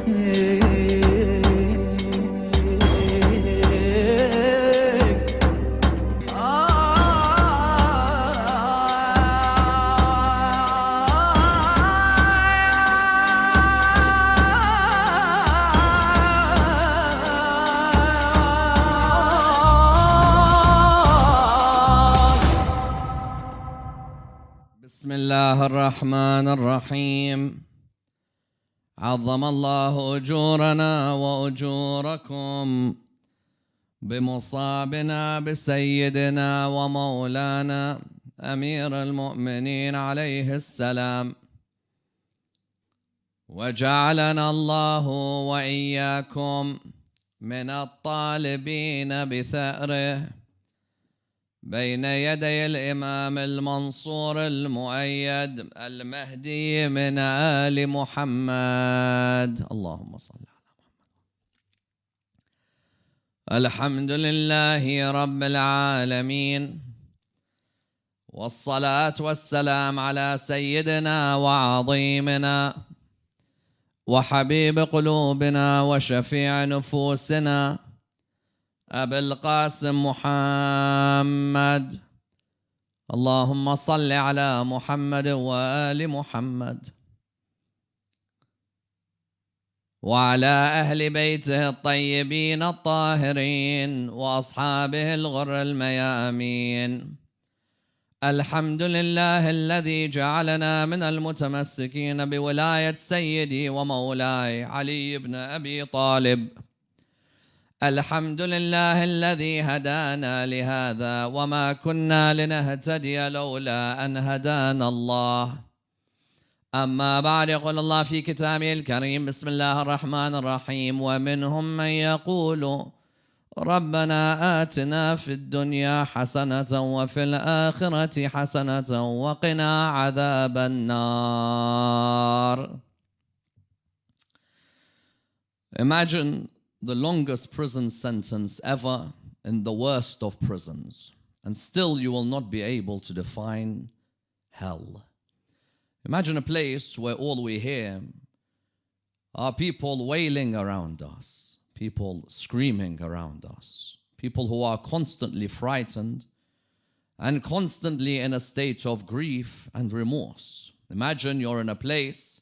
بسم الله الرحمن الرحيم. عظم الله أجورنا وأجوركم بمصابنا بسيدنا ومولانا أمير المؤمنين عليه السلام، وجعلنا الله وإياكم من الطالبين بثأره بين يدي الإمام المنصور المؤيد المهدي من آل محمد. اللهم صل على محمد. الحمد لله رب العالمين، والصلاة والسلام على سيدنا وعظيمنا وحبيب قلوبنا وشفيع نفوسنا أبي القاسم محمد. اللهم صل على محمد وآل محمد وعلى أهل بيته الطيبين الطاهرين وأصحابه الغر الميامين. الحمد لله الذي جعلنا من المتمسكين بولاية سيدي ومولاي علي بن أبي طالب. الحمد لله الذي هدانا لهذا وما كنا لنهتدي لولا أن هدانا الله. أما بعد، يقول الله في كتابه الكريم: بسم الله الرحمن الرحيم: ومنهم من يقول ربنا آتنا في الدنيا حسنة وفي الآخرة حسنة وقنا عذاب النار. Imagine the longest prison sentence ever in the worst of prisons, and still you will not be able to define hell. Imagine a place where all we hear are people wailing around us, people screaming around us, people who are constantly frightened and constantly in a state of grief and remorse. Imagine you're in a place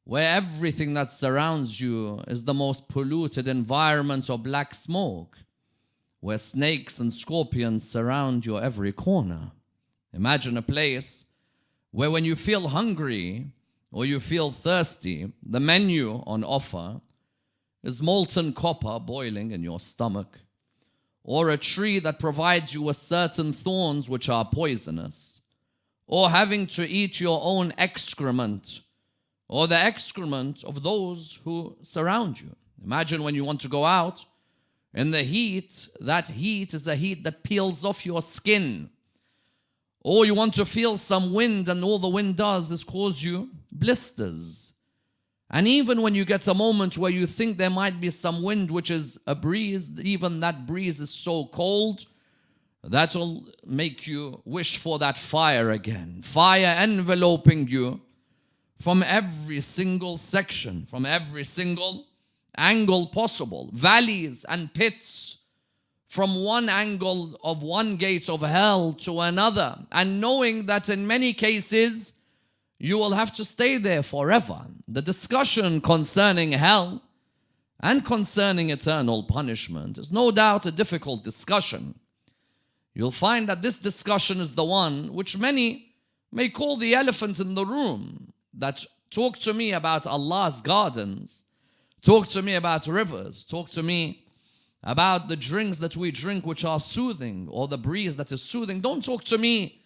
where everything that surrounds you is the most polluted environment of black smoke, where snakes and scorpions surround your every corner. Imagine a place where when you feel hungry or you feel thirsty, the menu on offer is molten copper boiling in your stomach, or a tree that provides you with certain thorns which are poisonous, or having to eat your own excrement or the excrement of those who surround you. Imagine when you want to go out in the heat, that heat is a heat that peels off your skin. Or you want to feel some wind, and all the wind does is cause you blisters. And even when you get a moment where you think there might be some wind, which is a breeze, even that breeze is so cold, that will make you wish for that fire again. Fire enveloping you from every single section, from every single angle possible. Valleys and pits from one angle of one gate of hell to another. And knowing that in many cases, you will have to stay there forever. The discussion concerning hell and concerning eternal punishment is no doubt a difficult discussion. You'll find that this discussion is the one which many may call the elephant in the room. That talk to me about Allah's gardens, talk to me about rivers, talk to me about the drinks that we drink which are soothing, or the breeze that is soothing. Don't talk to me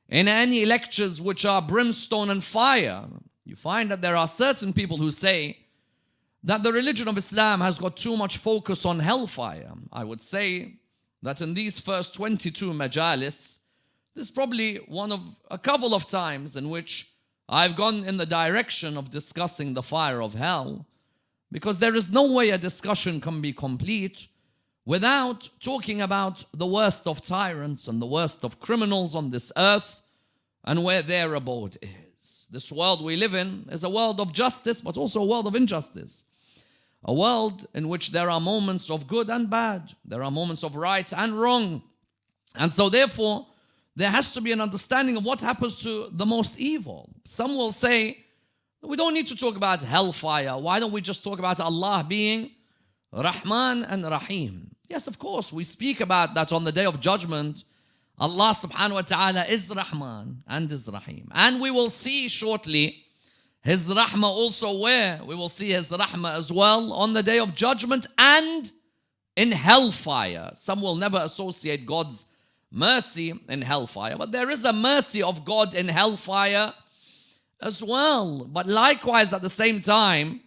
in any lectures which are brimstone and fire. You find that there are certain people who say that the religion of Islam has got too much focus on hellfire. I would say that in these first 22 majalis, this is probably one of a couple of times in which I've gone in the direction of discussing the fire of hell, because there is no way a discussion can be complete without talking about the worst of tyrants and the worst of criminals on this earth and where their abode is. beasts. This world we live in is a world of justice, but also a world of injustice. A world in which there are moments of good and bad. There are moments of right and wrong. And so therefore, there has to be an understanding of what happens to the most evil. Some will say, we don't need to talk about hellfire. Why don't we just talk about Allah being Rahman and Rahim? Yes, of course, we speak about that on the Day of Judgment. Allah subhanahu wa ta'ala is Rahman and is Rahim. And we will see shortly His Rahmah also where? We will see His Rahmah as well on the Day of Judgment and in hellfire. Some will never associate God's mercy in hellfire, but there is a mercy of God in hellfire as well. But likewise, at the same time,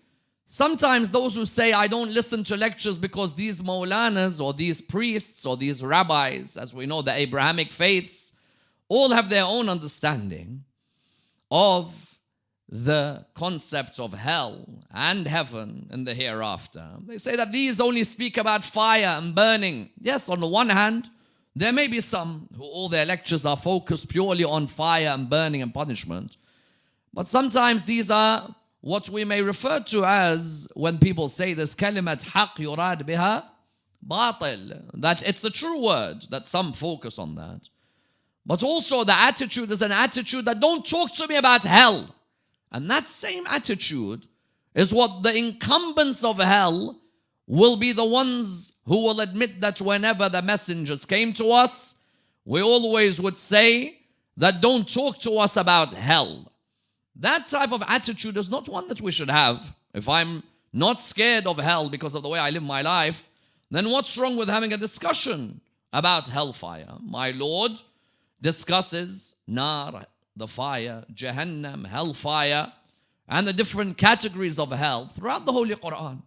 sometimes those who say, I don't listen to lectures because these Maulanas or these priests or these rabbis, as we know, the Abrahamic faiths, all have their own understanding of the concept of hell and heaven and the hereafter. They say that these only speak about fire and burning. Yes, on the one hand, there may be some who all their lectures are focused purely on fire and burning and punishment. But sometimes these are what we may refer to as, when people say this, kalimat haq yurad biha batil, that it's a true word, that some focus on that. But also the attitude is an attitude that don't talk to me about hell. And that same attitude is what the incumbents of hell will be the ones who will admit that whenever the messengers came to us, we always would say that don't talk to us about hell. That type of attitude is not one that we should have. If I'm not scared of hell because of the way I live my life, then what's wrong with having a discussion about hellfire? My Lord discusses nar, the fire, Jahannam, hellfire, and the different categories of hell throughout the Holy Quran.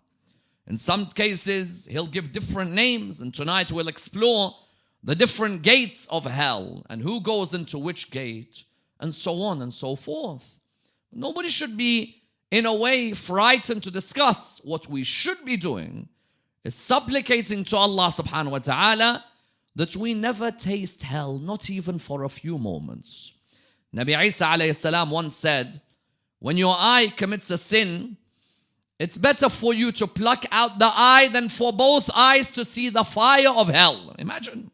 In some cases, He'll give different names, and tonight we'll explore the different gates of hell and who goes into which gate, and so on and so forth. Nobody should be, in a way, frightened to discuss. What we should be doing is supplicating to Allah subhanahu wa ta'ala that we never taste hell, not even for a few moments. Nabi Isa alayhi salam once said, when your eye commits a sin, it's better for you to pluck out the eye than for both eyes to see the fire of hell. Imagine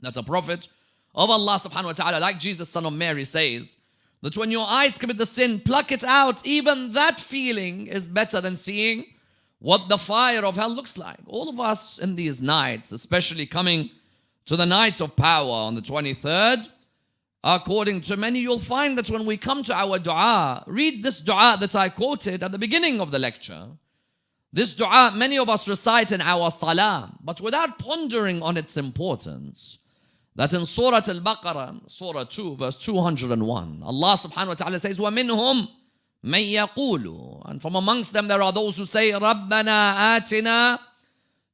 that a prophet of Allah subhanahu wa ta'ala, like Jesus, son of Mary, says that when your eyes commit the sin, pluck it out. Even that feeling is better than seeing what the fire of hell looks like. All of us in these nights, especially coming to the night of power on the 23rd, according to many, you'll find that when we come to our dua, read this dua that I quoted at the beginning of the lecture. This dua, many of us recite in our salah, but without pondering on its importance. That in Surah Al-Baqarah, Surah 2, verse 201, Allah subhanahu wa ta'ala says, وَمِنْهُمْ مَنْ يَقُولُ, and from amongst them there are those who say, رَبَّنَا آتِنَا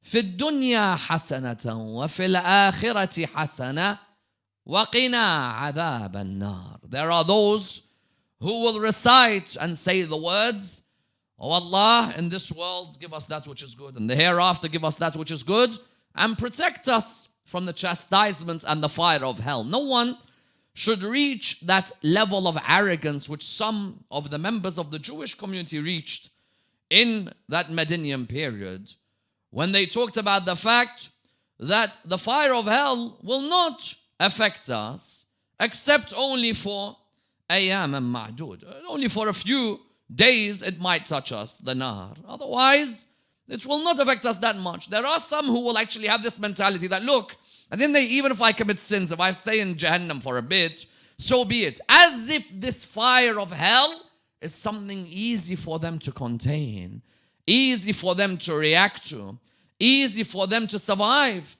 فِي الدُّنْيَا حَسَنَةً وَفِي الْآخِرَةِ حَسَنَةً وَقِنَا عَذَابَ النَّارِ. There are those who will recite and say the words, Oh Allah, in this world give us that which is good, and the hereafter give us that which is good, and protect us from the chastisement and the fire of hell. No one should reach that level of arrogance which some of the members of the Jewish community reached in that Medinian period, when they talked about the fact that the fire of hell will not affect us except only for ayyam and ma'dud. Only for a few days it might touch us, the nar. Otherwise, it will not affect us that much. There are some who will actually have this mentality that, look, and then even if I commit sins, if I stay in Jahannam for a bit, so be it. As if this fire of hell is something easy for them to contain, easy for them to react to, easy for them to survive.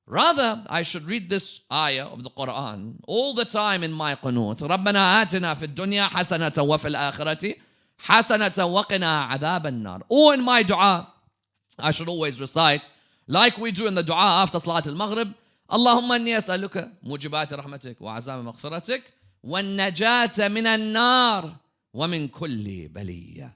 Rather, I should read this ayah of the Quran all the time in my qunut. رَبَّنَا آتِنَا فِي الدُّنْيَا حَسَنَةً وَفِي الْآخِرَةِ حَسَنَةً وَقِنَا عَذَابَ النَّارِ. Or in my dua, I should always recite, like we do in the dua after Salat al-Maghrib, اللهم إني أسألك موجبات رحمتك وعزائم مغفرتك والنجاة من النار ومن كل بلية.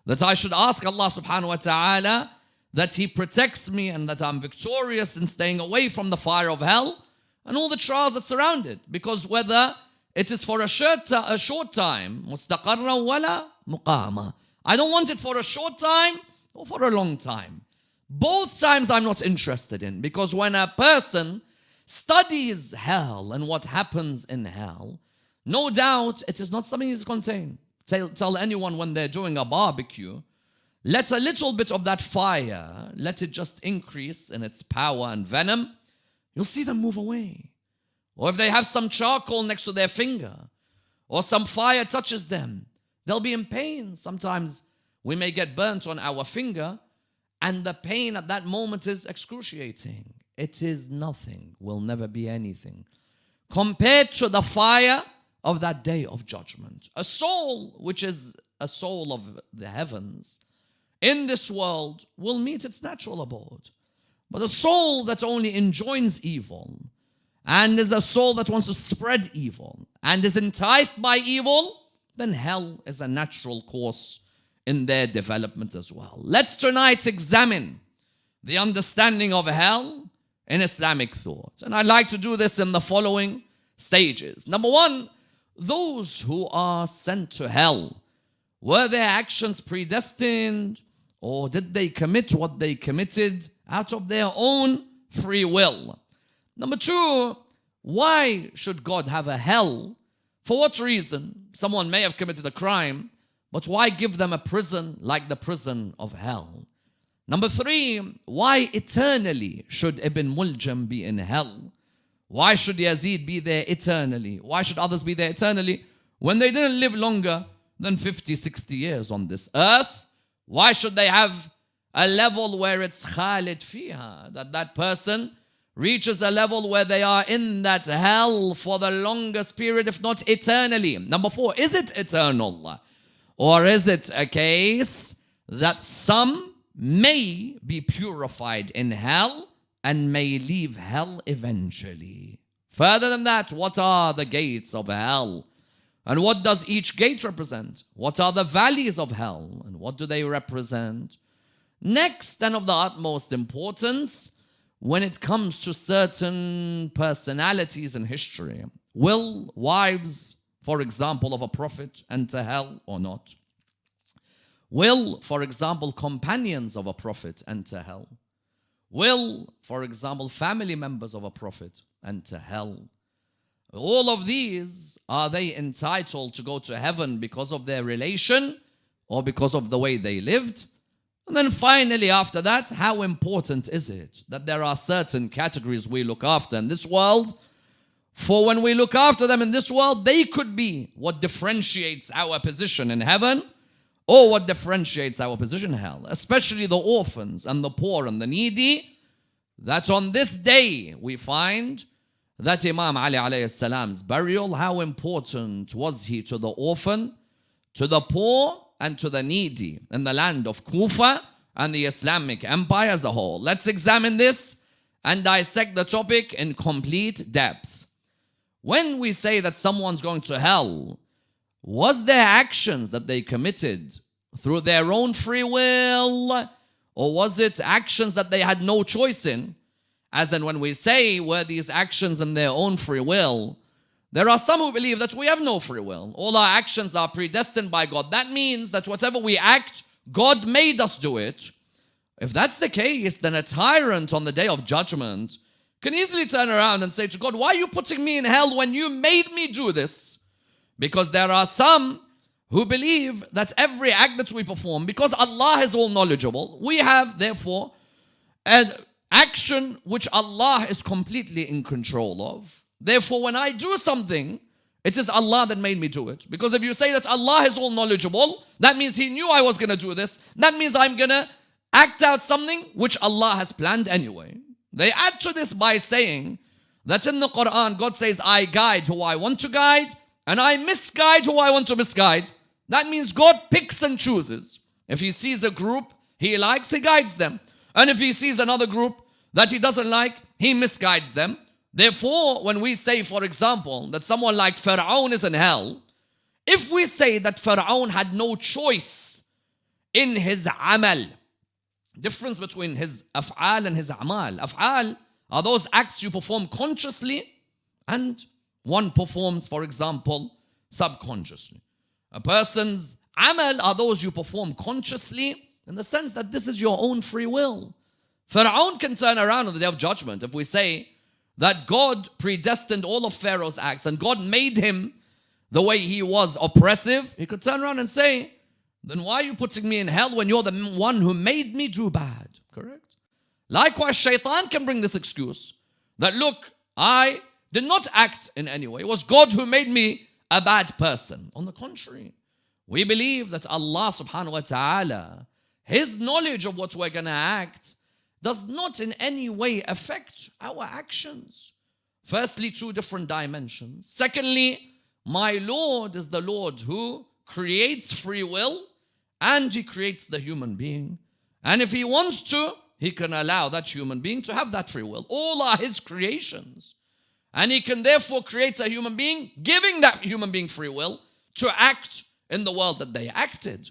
That I should ask Allah subhanahu wa ta'ala that He protects me and that I'm victorious in staying away from the fire of hell and all the trials that surround it. Because whether It is for a short time. مستقرا ولا مقامة. I don't want it for a short time or for a long time. Both times I'm not interested in, because when a person studies hell and what happens in hell, no doubt it is not something he's contained. Tell anyone when they're doing a barbecue, let a little bit of that fire, let it just increase in its power and venom, you'll see them move away. Or if they have some charcoal next to their finger, or some fire touches them, they'll be in pain. Sometimes we may get burnt on our finger, and the pain at that moment is excruciating. It is nothing, will never be anything, compared to the fire of that day of judgment. A soul, which is a soul of the heavens, in this world will meet its natural abode. But a soul that only enjoins evil, and is a soul that wants to spread evil, and is enticed by evil, then hell is a natural course in their development as well. Let's tonight examine the understanding of hell in Islamic thought. And I'd like to do this in the following stages. Number one, those who are sent to hell, were their actions predestined, or did they commit what they committed out of their own free will? Number two, why should God have a hell? For what reason? Someone may have committed a crime, but why give them a prison like the prison of hell? Number three, why eternally should Ibn Muljim be in hell? Why should Yazid be there eternally? Why should others be there eternally when they didn't live longer than 50, 60 years on this earth? Why should they have a level where it's Khalid fiha, that person reaches a level where they are in that hell for the longest period, if not eternally? Number four, is it eternal? Or is it a case that some may be purified in hell and may leave hell eventually? Further than that, what are the gates of hell? And what does each gate represent? What are the valleys of hell? And what do they represent? Next, and of the utmost importance, when it comes to certain personalities in history, will wives, for example, of a prophet enter hell or not? Will, for example, companions of a prophet enter hell? Will, for example, family members of a prophet enter hell? All of these, are they entitled to go to heaven because of their relation or because of the way they lived? And then finally, after that, how important is it that there are certain categories we look after in this world? For when we look after them in this world, they could be what differentiates our position in heaven or what differentiates our position in hell. Especially the orphans and the poor and the needy, that on this day we find that Imam Ali alayhi salam's burial, how important was he to the orphan, to the poor, and to the needy in the land of Kufa and the Islamic Empire as a whole. Let's examine this and dissect the topic in complete depth. When we say that someone's going to hell, was their actions that they committed through their own free will, or was it actions that they had no choice in? As in, when we say were these actions in their own free will, there are some who believe that we have no free will. All our actions are predestined by God. That means that whatever we act, God made us do it. If that's the case, then a tyrant on the day of judgment can easily turn around and say to God, why are you putting me in hell when you made me do this? Because there are some who believe that every act that we perform, because Allah is all knowledgeable, we have therefore an action which Allah is completely in control of. Therefore, when I do something, it is Allah that made me do it. Because if you say that Allah is all knowledgeable, that means He knew I was going to do this. That means I'm going to act out something which Allah has planned anyway. They add to this by saying that in the Quran, God says, I guide who I want to guide, and I misguide who I want to misguide. That means God picks and chooses. If He sees a group He likes, He guides them. And if He sees another group that He doesn't like, He misguides them. Therefore, when we say, for example, that someone like Pharaoh is in hell, if we say that Pharaoh had no choice in his amal, difference between his af'al and his a'mal. Af'al are those acts you perform consciously and one performs, for example, subconsciously. A person's amal are those you perform consciously, in the sense that this is your own free will. Pharaoh can turn around on the day of judgment if we say that God predestined all of Pharaoh's acts and God made him the way he was oppressive. He could turn around and say, then why are you putting me in hell when you're the one who made me do bad? Correct? Likewise, Shaitan can bring this excuse that, look, I did not act in any way. It was God who made me a bad person. On the contrary, we believe that Allah subhanahu wa ta'ala, His knowledge of what we're going to act does not in any way affect our actions. Firstly, two different dimensions. Secondly, my Lord is the Lord who creates free will and He creates the human being. And if He wants to, He can allow that human being to have that free will. All are His creations. And He can therefore create a human being, giving that human being free will to act in the world that they acted.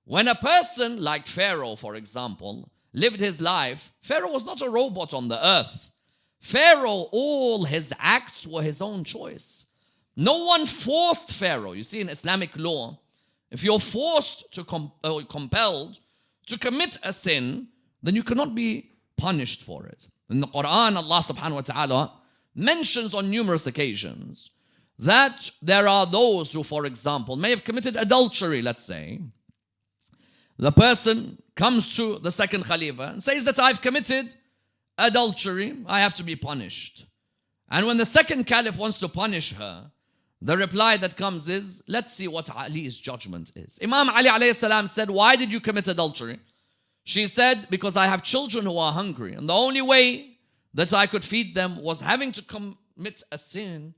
When a person like Pharaoh, for example, lived his life, Pharaoh was not a robot on the earth. Pharaoh, all his acts were his own choice. No one forced Pharaoh. You see, in Islamic law, if you're forced to compelled to commit a sin, then you cannot be punished for it. In the Quran, Allah subhanahu wa ta'ala mentions on numerous occasions that there are those who, for example, may have committed adultery, let's say. The person comes to the second Khalifa and says that I've committed adultery, I have to be punished. And when the second Caliph wants to punish her, the reply that comes is, let's see what Ali's judgment is. Imam Ali alayhi salam said, why did you commit adultery? She said, because I have children who are hungry. And the only way that I could feed them was having to commit a sin.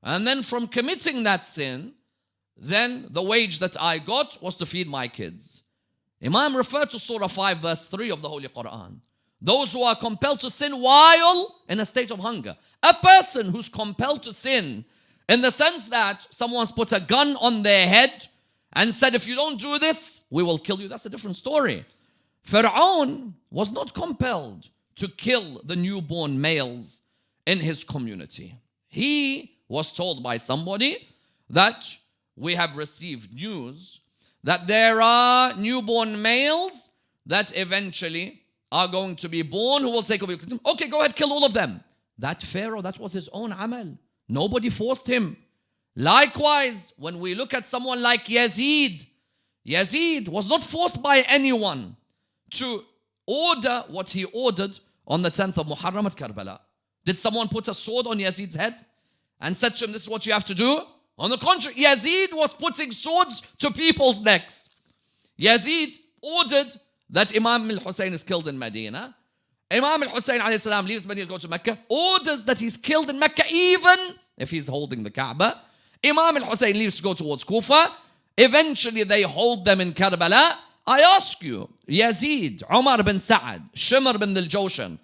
And then from committing that sin, then the wage that I got was to feed my kids. Imam referred to Surah 5 verse 3 of the Holy Quran. Those who are compelled to sin while in a state of hunger. A person who's compelled to sin in the sense that someone's put a gun on their head and said, if you don't do this, we will kill you. That's a different story. Pharaoh was not compelled to kill the newborn males in his community. He was told by somebody that we have received news that there are newborn males that eventually are going to be born who will take over your kingdom. Okay, go ahead, kill all of them. That Pharaoh, that was his own amal. Nobody forced him. Likewise, when we look at someone like Yazid, Yazid was not forced by anyone to order what he ordered on the 10th of Muharram at Karbala. Did someone put a sword on Yazid's head and said to him, this is what you have to do? On the contrary, Yazid was putting swords to people's necks. Yazid ordered that Imam al-Hussein is killed in Medina. Imam al-Hussein alayhi salam leaves Medina to go to Mecca, orders that he's killed in Mecca even if he's holding the Kaaba. Imam al-Hussein leaves to go towards Kufa. Eventually they hold them in Karbala. I ask you, Yazid, Umar bin Sa'ad, Shimr bin al-Jawshan,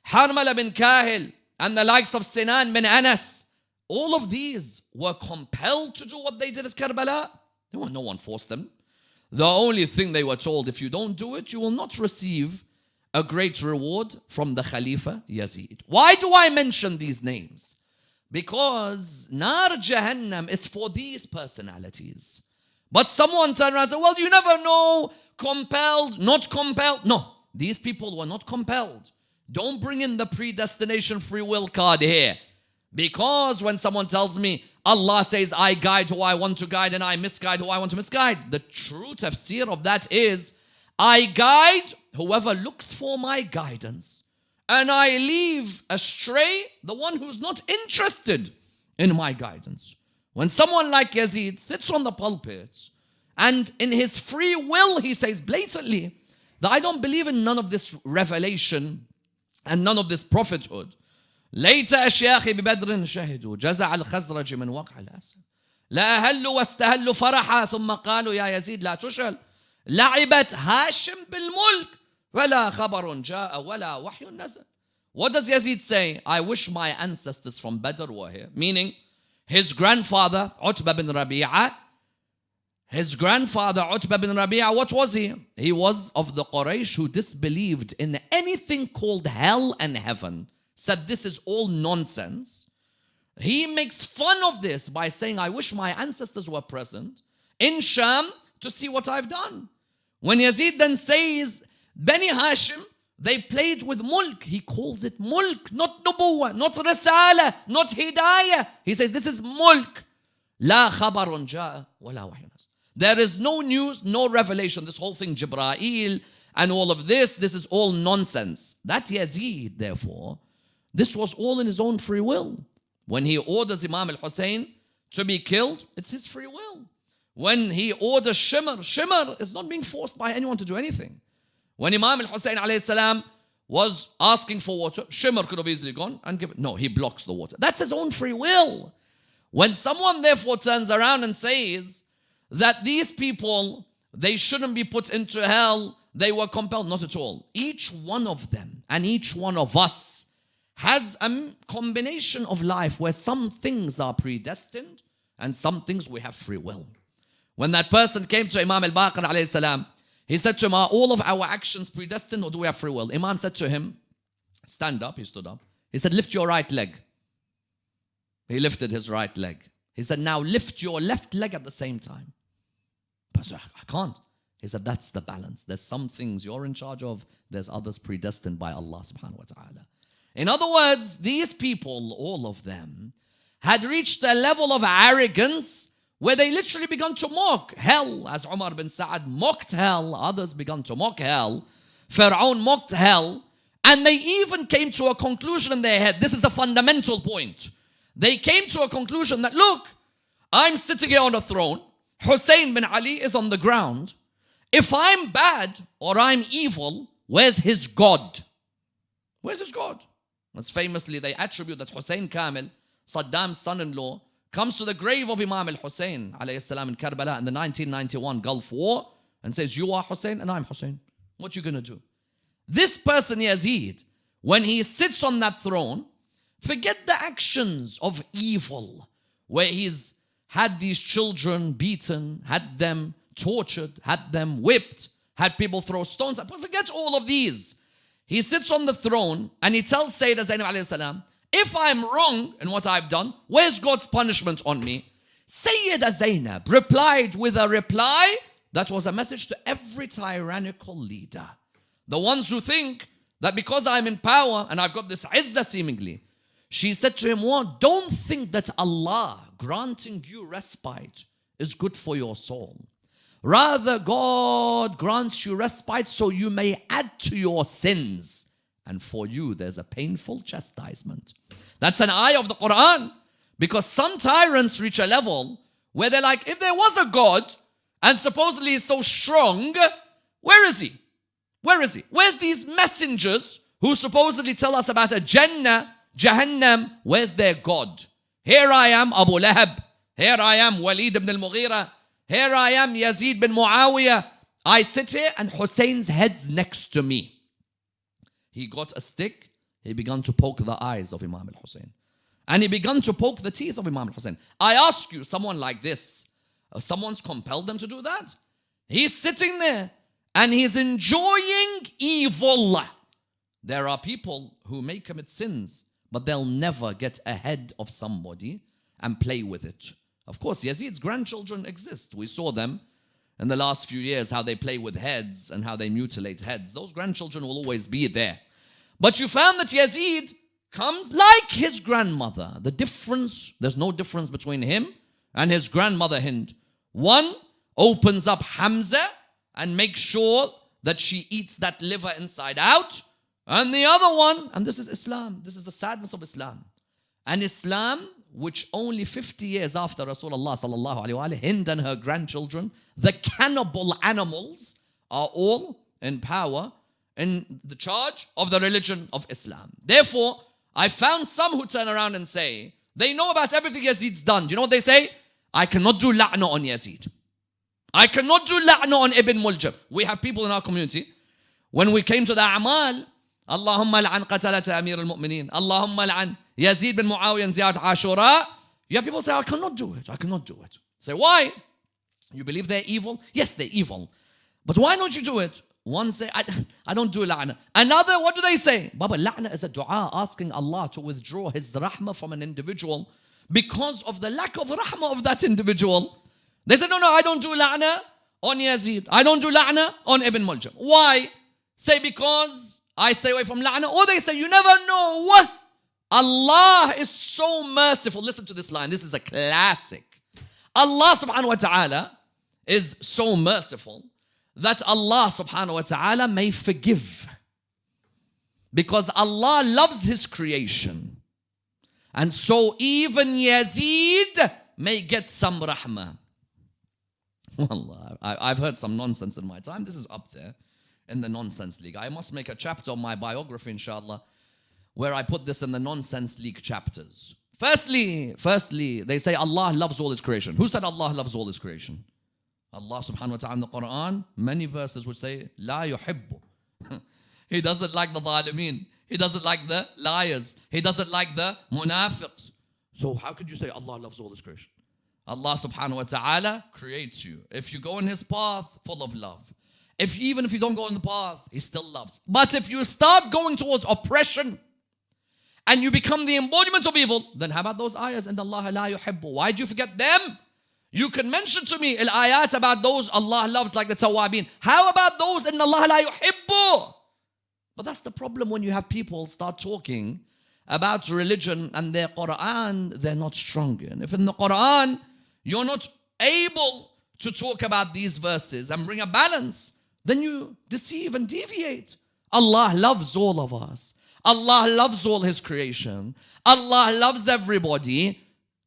Harmala bin Kahil, and the likes of Sinan bin Anas, all of these were compelled to do what they did at Karbala. No one forced them. The only thing they were told, if you don't do it, you will not receive a great reward from the Khalifa Yazid. Why do I mention these names? Because Nar Jahannam is for these personalities. But someone turned around and said, well, you never know, compelled, not compelled. No, these people were not compelled. Don't bring in the predestination free will card here. Because when someone tells me, Allah says, I guide who I want to guide and I misguide who I want to misguide, the true tafsir of that is, I guide whoever looks for my guidance. And I leave astray the one who's not interested in my guidance. When someone like Yazid sits on the pulpit and in his free will he says blatantly that I don't believe in none of this revelation and none of this prophethood. ليت أشياخي ببدر شهدوا جزع الخزرج من وقع الأسد لا أهلوا واستهلوا فرحا ثم قالوا يا يزيد لا تشل لعبت هاشم بالملك ولا خبر جاء ولا وحي نزل. What does Yazid say? I wish my ancestors from Badr were here. Meaning, his grandfather, Utbah bin Rabi'ah, what was he? He was of the Quraysh who disbelieved in anything called hell and heaven. Said this is all nonsense. He makes fun of this by saying, I wish my ancestors were present in Sham to see what I've done. When Yazid then says, Bani Hashim, they played with mulk. He calls it mulk, not nubuwah, not risala, not hidayah. He says, this is mulk. La khabarun ja'a wala wahyun. There is no news, no revelation. This whole thing, Jibreel and all of this is all nonsense. That Yazid, therefore, this was all in his own free will. When he orders Imam al-Hussein to be killed, it's his free will. When he orders Shimr is not being forced by anyone to do anything. When Imam al-Hussein alayhi salam was asking for water, Shimr could have easily gone and given. No, he blocks the water. That's his own free will. When someone therefore turns around and says that these people, they shouldn't be put into hell, they were compelled, not at all. Each one of them and each one of us has a combination of life where some things are predestined and some things we have free will. When that person came to Imam al-Baqir alayhi salam, he said to him, are all of our actions predestined or do we have free will? Imam said to him, stand up. He stood up. He said, lift your right leg. He lifted his right leg. He said, now lift your left leg at the same time. But I can't. He said, that's the balance. There's some things you're in charge of. There's others predestined by Allah subhanahu wa ta'ala. In other words, these people, all of them, had reached a level of arrogance where they literally began to mock hell. As Umar bin Sa'ad mocked hell, others began to mock hell. Fir'aun mocked hell. And they even came to a conclusion in their head. This is a fundamental point. They came to a conclusion that, look, I'm sitting here on a throne. Hussein bin Ali is on the ground. If I'm bad or I'm evil, where's his God? Where's his God? As famously, they attribute that Hussein Kamil, Saddam's son-in-law, comes to the grave of Imam al-Hussein alayhi salam in Karbala in the 1991 Gulf War and says, you are Hussein and I'm Hussein. What you going to do? This person, Yazid, when he sits on that throne, forget the actions of evil, where he's had these children beaten, had them tortured, had them whipped, had people throw stones. But forget all of these. He sits on the throne and he tells Sayyidah Zainab alayhi salam, if I'm wrong in what I've done, where's God's punishment on me? Sayyidah Zainab replied with a reply that was a message to every tyrannical leader. The ones who think that because I'm in power and I've got this izzah seemingly, she said to him, what? Don't think that Allah granting you respite is good for your soul. Rather, God grants you respite so you may add to your sins. And for you, there's a painful chastisement. That's an ayah of the Quran. Because some tyrants reach a level where they're like, if there was a God and supposedly he's so strong, where is he? Where is he? Where's these messengers who supposedly tell us about a Jannah, Jahannam? Where's their God? Here I am, Abu Lahab. Here I am, Walid ibn al-Mughira. Here I am, Yazid bin Muawiyah. I sit here and Hussein's head's next to me. He got a stick. He began to poke the eyes of Imam al-Hussein. And he began to poke the teeth of Imam al-Hussein. I ask you, someone like this, someone's compelled them to do that? He's sitting there and he's enjoying evil. There are people who may commit sins, but they'll never get ahead of somebody and play with it. Of course, Yazid's grandchildren exist. We saw them in the last few years, how they play with heads and how they mutilate heads. Those grandchildren will always be there. But you found that Yazid comes like his grandmother. The difference, there's no difference between him and his grandmother Hind. One opens up Hamza and makes sure that she eats that liver inside out. And the other one, and this is Islam. This is the sadness of Islam. And Islam, which only 50 years after Rasulullah sallallahu alaihi wasallam, Hind and her grandchildren, the cannibal animals, are all in power in the charge of the religion of Islam. Therefore, I found some who turn around and say, they know about everything Yazid's done. Do you know what they say? I cannot do la'na on Yazid. I cannot do la'na on Ibn Muljim. We have people in our community, when we came to the A'mal, Allahumma la'an qatalata Amir al-Mu'mineen, Allahumma la'an Yazid bin Muawiyah and Ziyad Ashura. You have people say, I cannot do it. I cannot do it. Say, why? You believe they're evil? Yes, they're evil. But why don't you do it? One say, I don't do la'na. Another, what do they say? Baba, la'na is a dua asking Allah to withdraw His rahmah from an individual because of the lack of rahmah of that individual. They said, no, I don't do la'na on Yazid. I don't do la'na on Ibn Muljim. Why? Say because I stay away from la'na. Or they say, you never know. Allah is so merciful. Listen to this line. This is a classic. Allah subhanahu wa ta'ala is so merciful that Allah subhanahu wa ta'ala may forgive. Because Allah loves His creation. And so even Yazid may get some rahmah. Wallah, I've heard some nonsense in my time. This is up there in the nonsense league. I must make a chapter of my biography, inshallah, where I put this in the nonsense league chapters. Firstly, they say Allah loves all His creation. Who said Allah loves all His creation? Allah subhanahu wa ta'ala in the Quran, many verses would say, La yuhibbu. He doesn't like the zalimeen. He doesn't like the liars. He doesn't like the munafiqs. So how could you say Allah loves all His creation? Allah subhanahu wa ta'ala creates you. If you go in His path, full of love. Even if you don't go in the path, He still loves. But if you start going towards oppression and you become the embodiment of evil, then how about those ayahs? And Allah la yuhibbu. Why do you forget them? You can mention to me ayat about those Allah loves, like the tawabin. How about those in Allah la yuhibbu? But that's the problem when you have people start talking about religion and their Quran, they're not strong in. If in the Quran, you're not able to talk about these verses and bring a balance, then you deceive and deviate. Allah loves all of us. Allah loves all His creation. Allah loves everybody.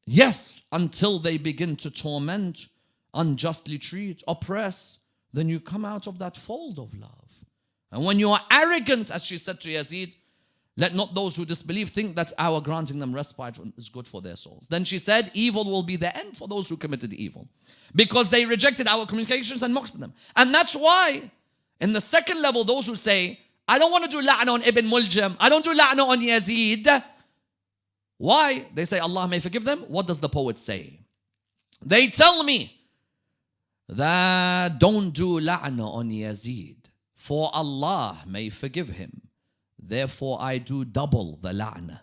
Yes, until they begin to torment, unjustly treat, oppress, then you come out of that fold of love. And when you are arrogant, as she said to Yazid, let not those who disbelieve think that our granting them respite is good for their souls. Then she said, evil will be the end for those who committed evil, because they rejected our communications and mocked them. And that's why, in the second level, those who say, I don't want to do la'na on Ibn Muljim, I don't do la'na on Yazid. Why? They say Allah may forgive them. What does the poet say? They tell me that don't do la'na on Yazid, for Allah may forgive him. Therefore I do double the la'na.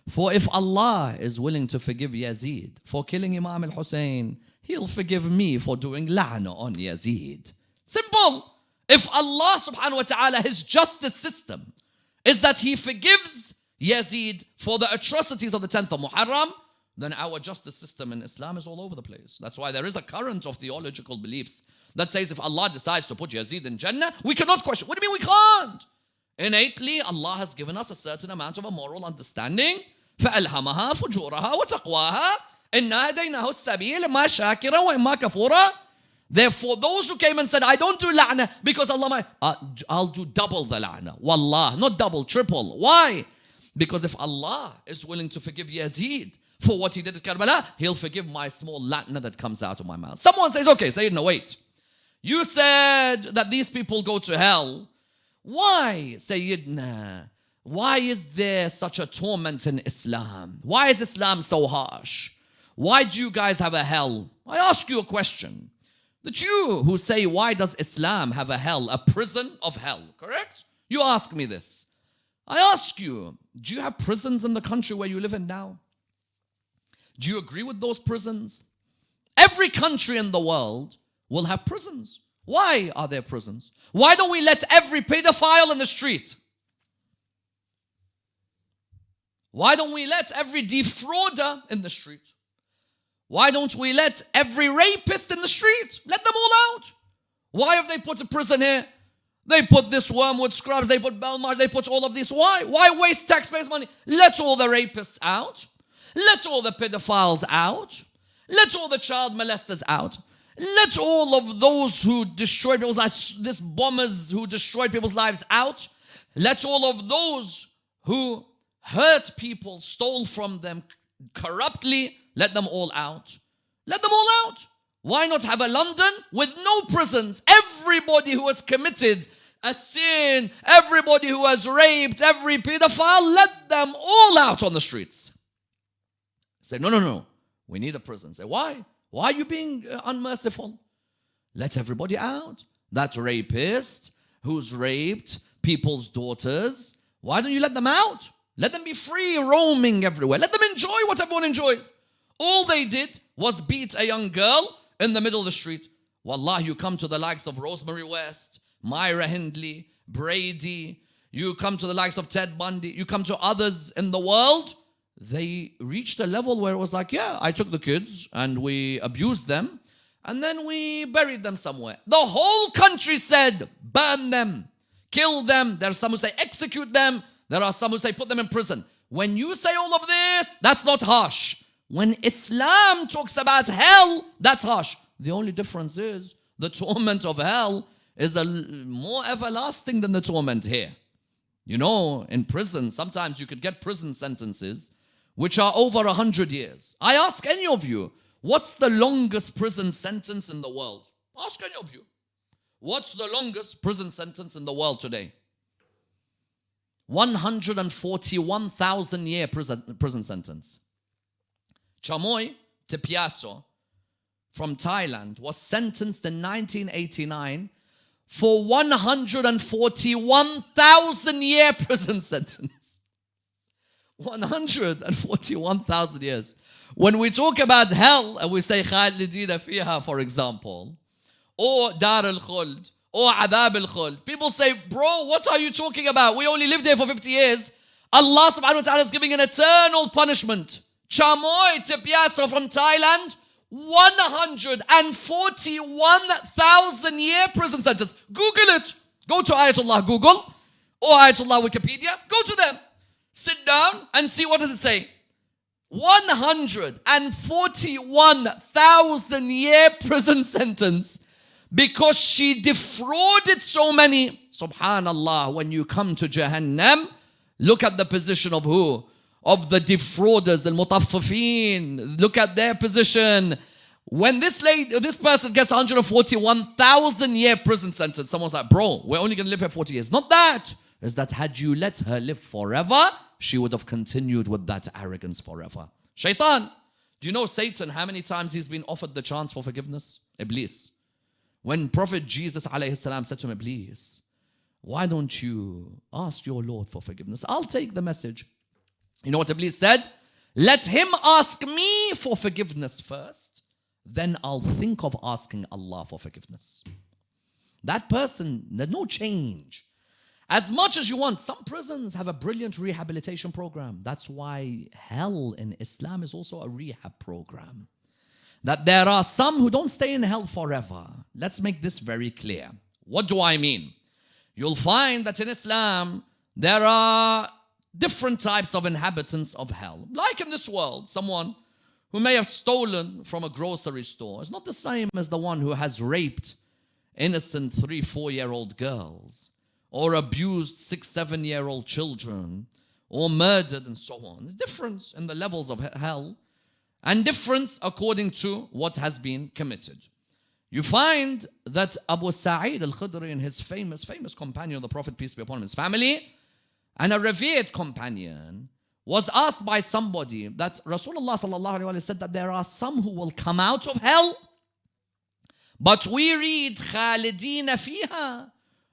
For if Allah is willing to forgive Yazid for killing Imam al-Hussein, He'll forgive me for doing la'na on Yazid. Simple. If Allah subhanahu wa ta'ala, His justice system is that He forgives Yazid for the atrocities of the 10th of Muharram, then our justice system in Islam is all over the place. That's why there is a current of theological beliefs that says if Allah decides to put Yazid in Jannah, we cannot question. What do you mean we can't? Innately, Allah has given us a certain amount of a moral understanding. فَأَلْهَمَهَا فُجُورَهَا وَتَقْوَاهَا إِنَّا هَدَيْنَاهُ السَّبِيلَ مَا شَاكِرًا وَإِمَّا كَفُورًا. Therefore, those who came and said, I don't do la'na because Allah might, I'll do double the la'na. Wallah, not double, triple. Why? Because if Allah is willing to forgive Yazid for what he did at Karbala, He'll forgive my small la'na that comes out of my mouth. Someone says, okay, Sayyidina, wait. You said that these people go to hell. Why, Sayyidina? Why is there such a torment in Islam? Why is Islam so harsh? Why do you guys have a hell? I ask you a question. That you who say, why does Islam have a hell, a prison of hell, correct? You ask me this. I ask you, do you have prisons in the country where you live in now? Do you agree with those prisons? Every country in the world will have prisons. Why are there prisons? Why don't we let every pedophile in the street? Why don't we let every defrauder in the street? Why don't we let every rapist in the street? Let them all out. Why have they put a prison here? They put this Wormwood Scrubs, they put Belmarsh, they put all of these. Why? Why waste taxpayers' money? Let all the rapists out. Let all the pedophiles out. Let all the child molesters out. Let all of those who destroyed people's lives, these bombers who destroyed people's lives out. Let all of those who hurt people, stole from them corruptly, let them all out. Let them all out. Why not have a London with no prisons? Everybody who has committed a sin, everybody who has raped, every pedophile, let them all out on the streets. Say, no. We need a prison. Say, why? Why are you being unmerciful? Let everybody out. That rapist who's raped people's daughters, why don't you let them out? Let them be free, roaming everywhere. Let them enjoy what everyone enjoys. All they did was beat a young girl in the middle of the street. Wallah, you come to the likes of Rosemary West, Myra Hindley, Brady. You come to the likes of Ted Bundy. You come to others in the world. They reached a level where it was like, yeah, I took the kids and we abused them and then we buried them somewhere. The whole country said, burn them, kill them. There are some who say execute them. There are some who say put them in prison. When you say all of this, that's not harsh. When Islam talks about hell, that's harsh. The only difference is the torment of hell is more everlasting than the torment here. You know, in prison, sometimes you could get prison sentences which are over 100 years. I ask any of you, what's the longest prison sentence in the world? Ask any of you. What's the longest prison sentence in the world today? 141,000 year prison sentence. Chamoy Tepiaso from Thailand was sentenced in 1989 for 141,000 year prison sentence. 141,000 years. When we talk about hell and we say Khalidina fiha, for example, or Dar al-Khuld, or Adab al-Khuld, people say, bro, what are you talking about? We only lived there for 50 years. Allah subhanahu wa ta'ala is giving an eternal punishment. Chamoy Tepiaso from Thailand, 141,000 year prison sentence. Google it. Go to Ayatollah Google or Ayatollah Wikipedia. Go to them. Sit down and see what does it say. 141,000 year prison sentence because she defrauded so many. Subhanallah, when you come to Jahannam, look at the position of who? Of the defrauders, the mutaffifin. Look at their position. When this person gets 141,000 year prison sentence, someone's like, bro, we're only going to live here 40 years. Not that. Is that had you let her live forever, she would have continued with that arrogance forever. Shaitan. Do you know Satan, how many times he's been offered the chance for forgiveness? Iblis. When Prophet Jesus alayhi salam said to him, Iblis, why don't you ask your Lord for forgiveness? I'll take the message. You know what Iblis said? Let him ask me for forgiveness first, then I'll think of asking Allah for forgiveness. That person, there's no change. As much as you want, some prisons have a brilliant rehabilitation program. That's why hell in Islam is also a rehab program. That there are some who don't stay in hell forever. Let's make this very clear. What do I mean? You'll find that in Islam, there are different types of inhabitants of hell. Like in this world, someone who may have stolen from a grocery store is not the same as the one who has raped innocent 3-4-year-old girls, or abused 6-7-year-old children, or murdered and so on. There's difference in the levels of hell, and difference according to what has been committed. You find that Abu Sa'id al-Khudri and his famous companion of the Prophet, peace be upon him, his family, and a revered companion, was asked by somebody that Rasulullah sallallahu alaihi wasallam said that there are some who will come out of hell, but we read Khalidina fiha,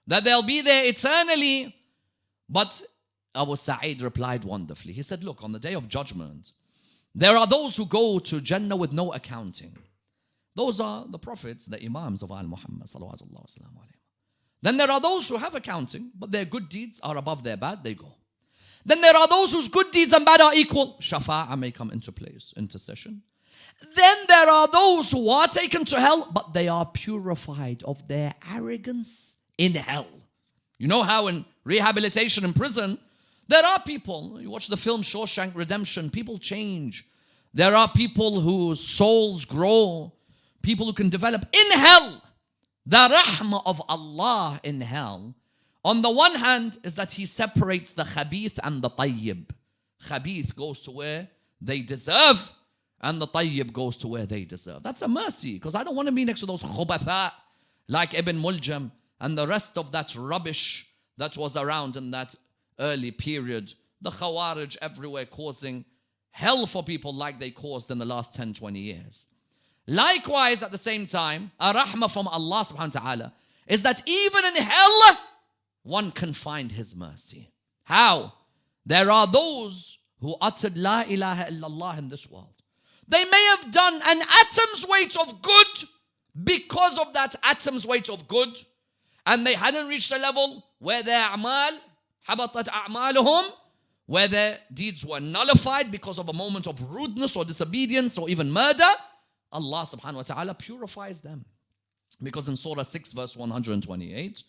that they'll be there eternally. But Abu Sa'id replied wonderfully. He said, look, on the day of judgment, there are those who go to Jannah with no accounting. Those are the prophets, the imams of Al-Muhammad sallallahu alaihi wasallam. Then there are those who have accounting, but their good deeds are above their bad, they go. Then there are those whose good deeds and bad are equal. Shafa'ah may come into place, intercession. Then there are those who are taken to hell, but they are purified of their arrogance in hell. You know how in rehabilitation in prison, there are people, you watch the film Shawshank Redemption, people change. There are people whose souls grow, people who can develop in hell. The rahmah of Allah in hell, on the one hand, is that He separates the khabith and the tayyib. Khabith goes to where they deserve, and the tayyib goes to where they deserve. That's a mercy, because I don't want to be next to those khubatha like Ibn Muljim and the rest of that rubbish that was around in that early period. The Khawarij everywhere causing hell for people like they caused in the last 10-20 years. Likewise, at the same time, a rahmah from Allah subhanahu wa ta'ala is that even in hell, one can find His mercy. How? There are those who uttered La ilaha illallah in this world. They may have done an atom's weight of good because of that atom's weight of good, and they hadn't reached a level where their a'mal, habatat a'maluhum, where their deeds were nullified because of a moment of rudeness or disobedience or even murder. Allah subhanahu wa ta'ala purifies them. Because in Surah 6 verse 128,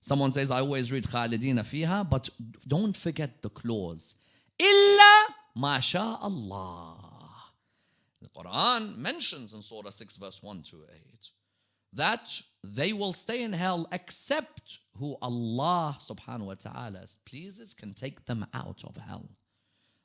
someone says, I always read Khalidina fiha, but don't forget the clause, Illa ma sha Allah. The Quran mentions in Surah 6 verse 1 to 8 that they will stay in hell except who Allah subhanahu wa ta'ala pleases can take them out of hell.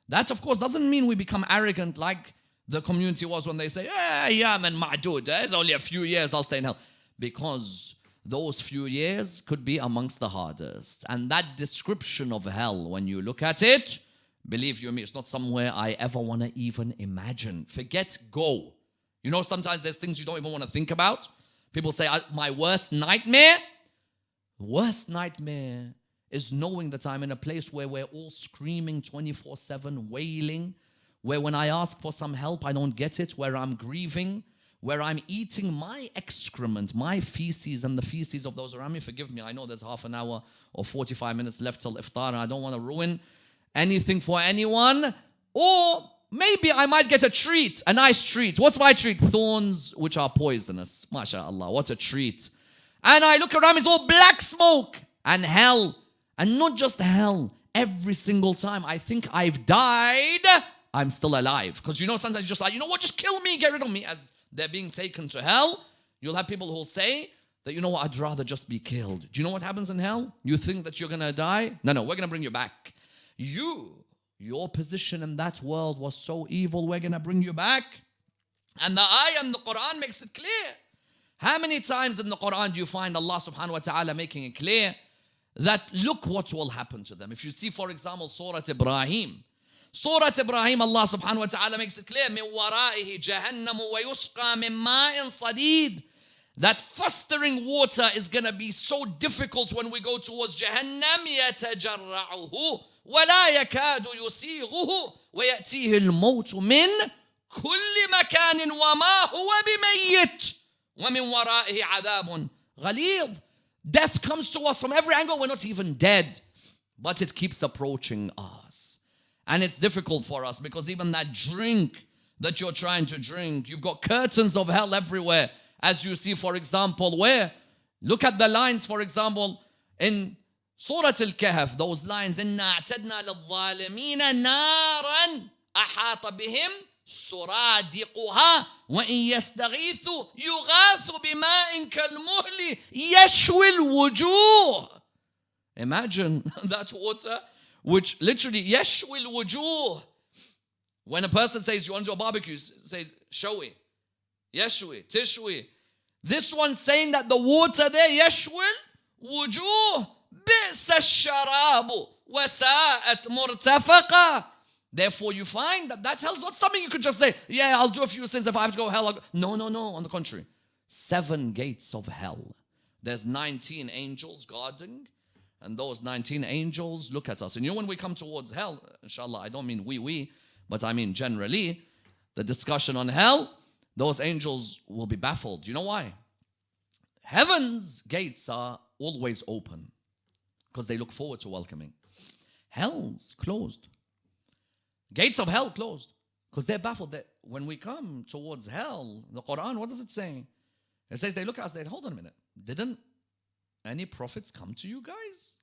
That of course doesn't mean we become arrogant like the community was when they say, yeah man ma'dood, it's only a few years, I'll stay in hell. Because those few years could be amongst the hardest. And that description of hell, when you look at it, believe you me, it's not somewhere I ever want to even imagine. Forget go. You know, sometimes there's things you don't even want to think about. People say, my worst nightmare is knowing that I'm in a place where we're all screaming 24/7, wailing, where when I ask for some help, I don't get it, where I'm grieving, where I'm eating my excrement, my feces and the feces of those around me. Forgive me, I know there's half an hour or 45 minutes left till iftar, and I don't want to ruin anything for anyone. Or maybe I might get a treat, a nice treat. What's my treat? Thorns which are poisonous. MashaAllah, what a treat. And I look around, it's all black smoke and hell. And not just hell, every single time I think I've died, I'm still alive. Because you know, sometimes you're just like, you know what, just kill me, get rid of me. As they're being taken to hell, you'll have people who'll say that, you know what, I'd rather just be killed. Do you know what happens in hell? You think that you're going to die? No, we're going to bring you back. Your position in that world was so evil, we're going to bring you back. And the ayah in the Quran makes it clear. How many times in the Quran do you find Allah subhanahu wa ta'ala making it clear that look what will happen to them? If you see, for example, Surah Ibrahim, Allah subhanahu wa ta'ala makes it clear, مِن وَرَائِهِ جَهَنَّمُ وَيُسْقَى مِن مَاءٍ صَدِيدٍ. That fostering water is going to be so difficult when we go towards Jahannam. يَتَجَرَّعُهُ وَلَا يَكَادُ يُسِيغُهُ وَيَأْتِيهِ الْمَوْتُ مِن كُلِّ مَكَانٍ وَمَا هُوَ بِمَيِّتٍ وَمِن وَرَائِهِ عَذَابٌ غَلِيظٌ. Death comes to us from every angle. We're not even dead, but it keeps approaching us. And it's difficult for us because even that drink that you're trying to drink, you've got curtains of hell everywhere. As you see, for example, where? Look at the lines, for example, in Surah Al-Kahf, those lines, إِنَّا أَعْتَدْنَا لِلظَّالِمِينَ نَارًا أَحَاطَ بِهِمْ سُرَادِقُهَا وَإِن يَسْتَغِيثُوا يُغَاثُ بِمَاءٍ كَالْمُهْلِ يَشْوِي الْوُجُوهِ. Imagine that water which literally yashwi al-wujuh. When a person says you want to do a barbecue, say shawi, yashwi, tishwi. This one saying that the water there, yashwi al-wujuh, bi'sa al-sharabu wa sa'at murtafaqa. Therefore you find that hell's not something you could just say, yeah, I'll do a few sins if I have to go hell. No. On the contrary. 7 gates of hell. There's 19 angels guarding. And those 19 angels look at us. And you know when we come towards hell, inshallah, I don't mean we, but I mean generally, the discussion on hell, those angels will be baffled. You know why? Heaven's gates are always open because they look forward to welcoming. Hell's closed. Gates of hell closed because they're baffled. That when we come towards hell, the Quran, what does it say? It says they look at us, they hold on a minute. Didn't any prophets come to you guys?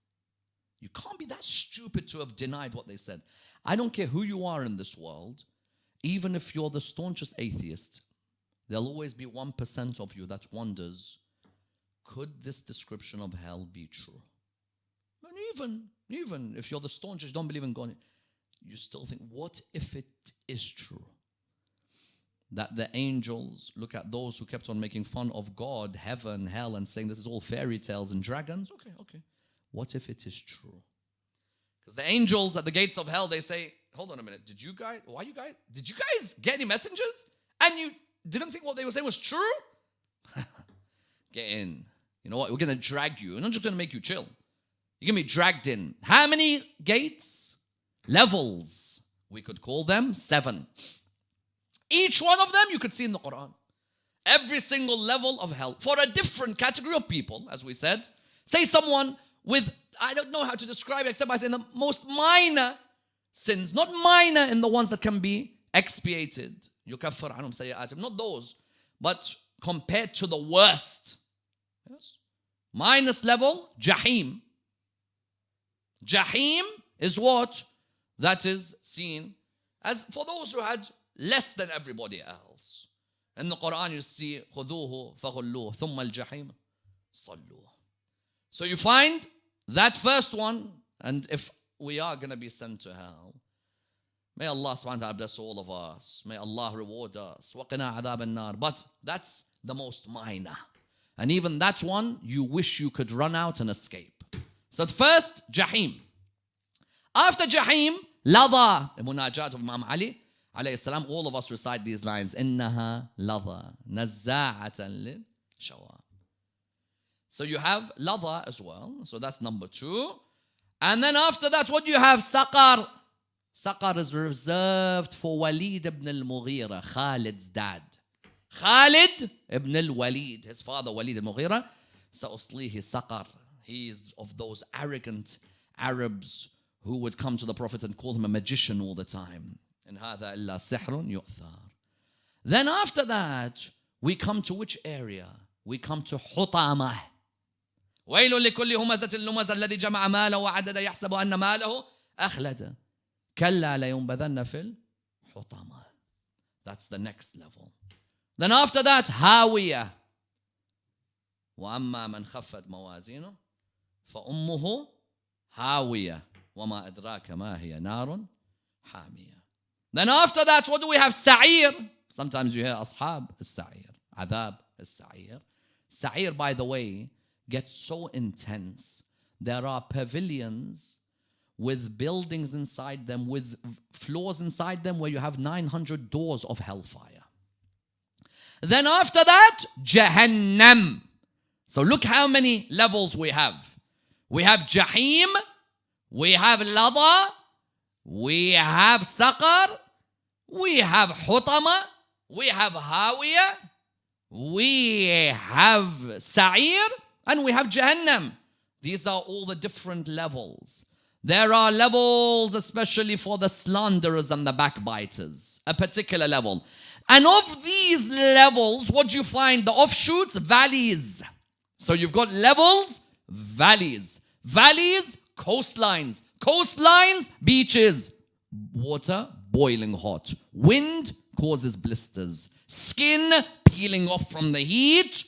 You can't be that stupid to have denied what they said. I don't care who you are in this world, even if you're the staunchest atheist, there'll always be 1% of you that wonders, could this description of hell be true? And even if you're the staunchest, don't believe in God, you still think, what if it is true? That the angels look at those who kept on making fun of God, heaven, hell, and saying this is all fairy tales and dragons. Okay. What if it is true? Because the angels at the gates of hell, they say, hold on a minute, did you guys get any messengers? And you didn't think what they were saying was true? Get in. You know what? We're going to drag you. We're not just going to make you chill. You're going to be dragged in. How many gates? levels. We could call them 7. Each one of them you could see in the Quran. Every single level of hell for a different category of people, as we said. Say someone with, I don't know how to describe it except by saying the most minor sins, not minor in the ones that can be expiated. يُكَفَّرْ عَنْهُمْ سَيِّئَاتِهِمْ, not those, but compared to the worst. Yes. Minus level, Jahim. Jahim is what? That is seen as for those who had less than everybody else. In the Quran you see خُذُوهُ فَغُلُّوهُ ثُمَّ الْجَحِيمَ صَلُّوهُ. So you find that first one, and if we are going to be sent to hell, may Allah subhanahu wa ta'ala bless all of us. May Allah reward us. وَقِنَا عَذَابَ النَّارِ. But that's the most minor. And even that one, you wish you could run out and escape. So first, Jahim. After Jahim, Lada. The munajat of Imam Ali alayhi salam, all of us recite these lines. إِنَّهَا لَظَى نَزَّاعَةً لِلشَّوَى. So you have Lada as well. So that's number 2. And then after that, what do you have? Saqar. Saqar is reserved for Walid ibn al-Mughira, Khalid's dad. Khalid ibn al-Walid, his father Walid al-Mughira. سأصليه Saqar. He is of those arrogant Arabs who would come to the Prophet and call him a magician all the time. إِنْ هَذَا إِلَّا سِحْرٌ يُؤْثَارٌ. Then after that, we come to which area? We come to Hutamah. وَيْلٌ لِكُلِّ هُمَزَةٍ لُمَزَةٍ الَّذِي جَمَعَ مَالَهُ وَعَدَّدَ يَحْسَبُ أَنَّ مَالَهُ أَخْلَدَ كَلَّا لَيُنبَذَنَّ فِي الْحُطَمَةِ. That's the next level. Then after that, Hawiyah. وَأَمَّا مَنْ خَفَّتْ مَوَازِينُهُ فَأُمُّهُ هَاوِيَةٌ وَمَا أَدْرَاكَ مَا هِيَ نَارٌ حَامِيَةٌ. Then after that, what do we have? Sa'ir. Sometimes you hear Ashab al-Sa'ir, Adhab al-Sa'ir. Sa'ir, by the way, gets so intense. There are pavilions with buildings inside them, with floors inside them, where you have 900 doors of hellfire. Then after that, Jahannam. So look how many levels we have. We have Jahim, we have Lada, we have Saqar, we have Hutama, we have Hawiyah, we have Sa'ir, and we have Jahannam. These are all the different levels. There are levels especially for the slanderers and the backbiters, a particular level. And of these levels, what do you find? The offshoots, valleys. So you've got levels, valleys. Valleys, coastlines. Coastlines, beaches. Water, boiling hot. Wind causes blisters. Skin, peeling off from the heat.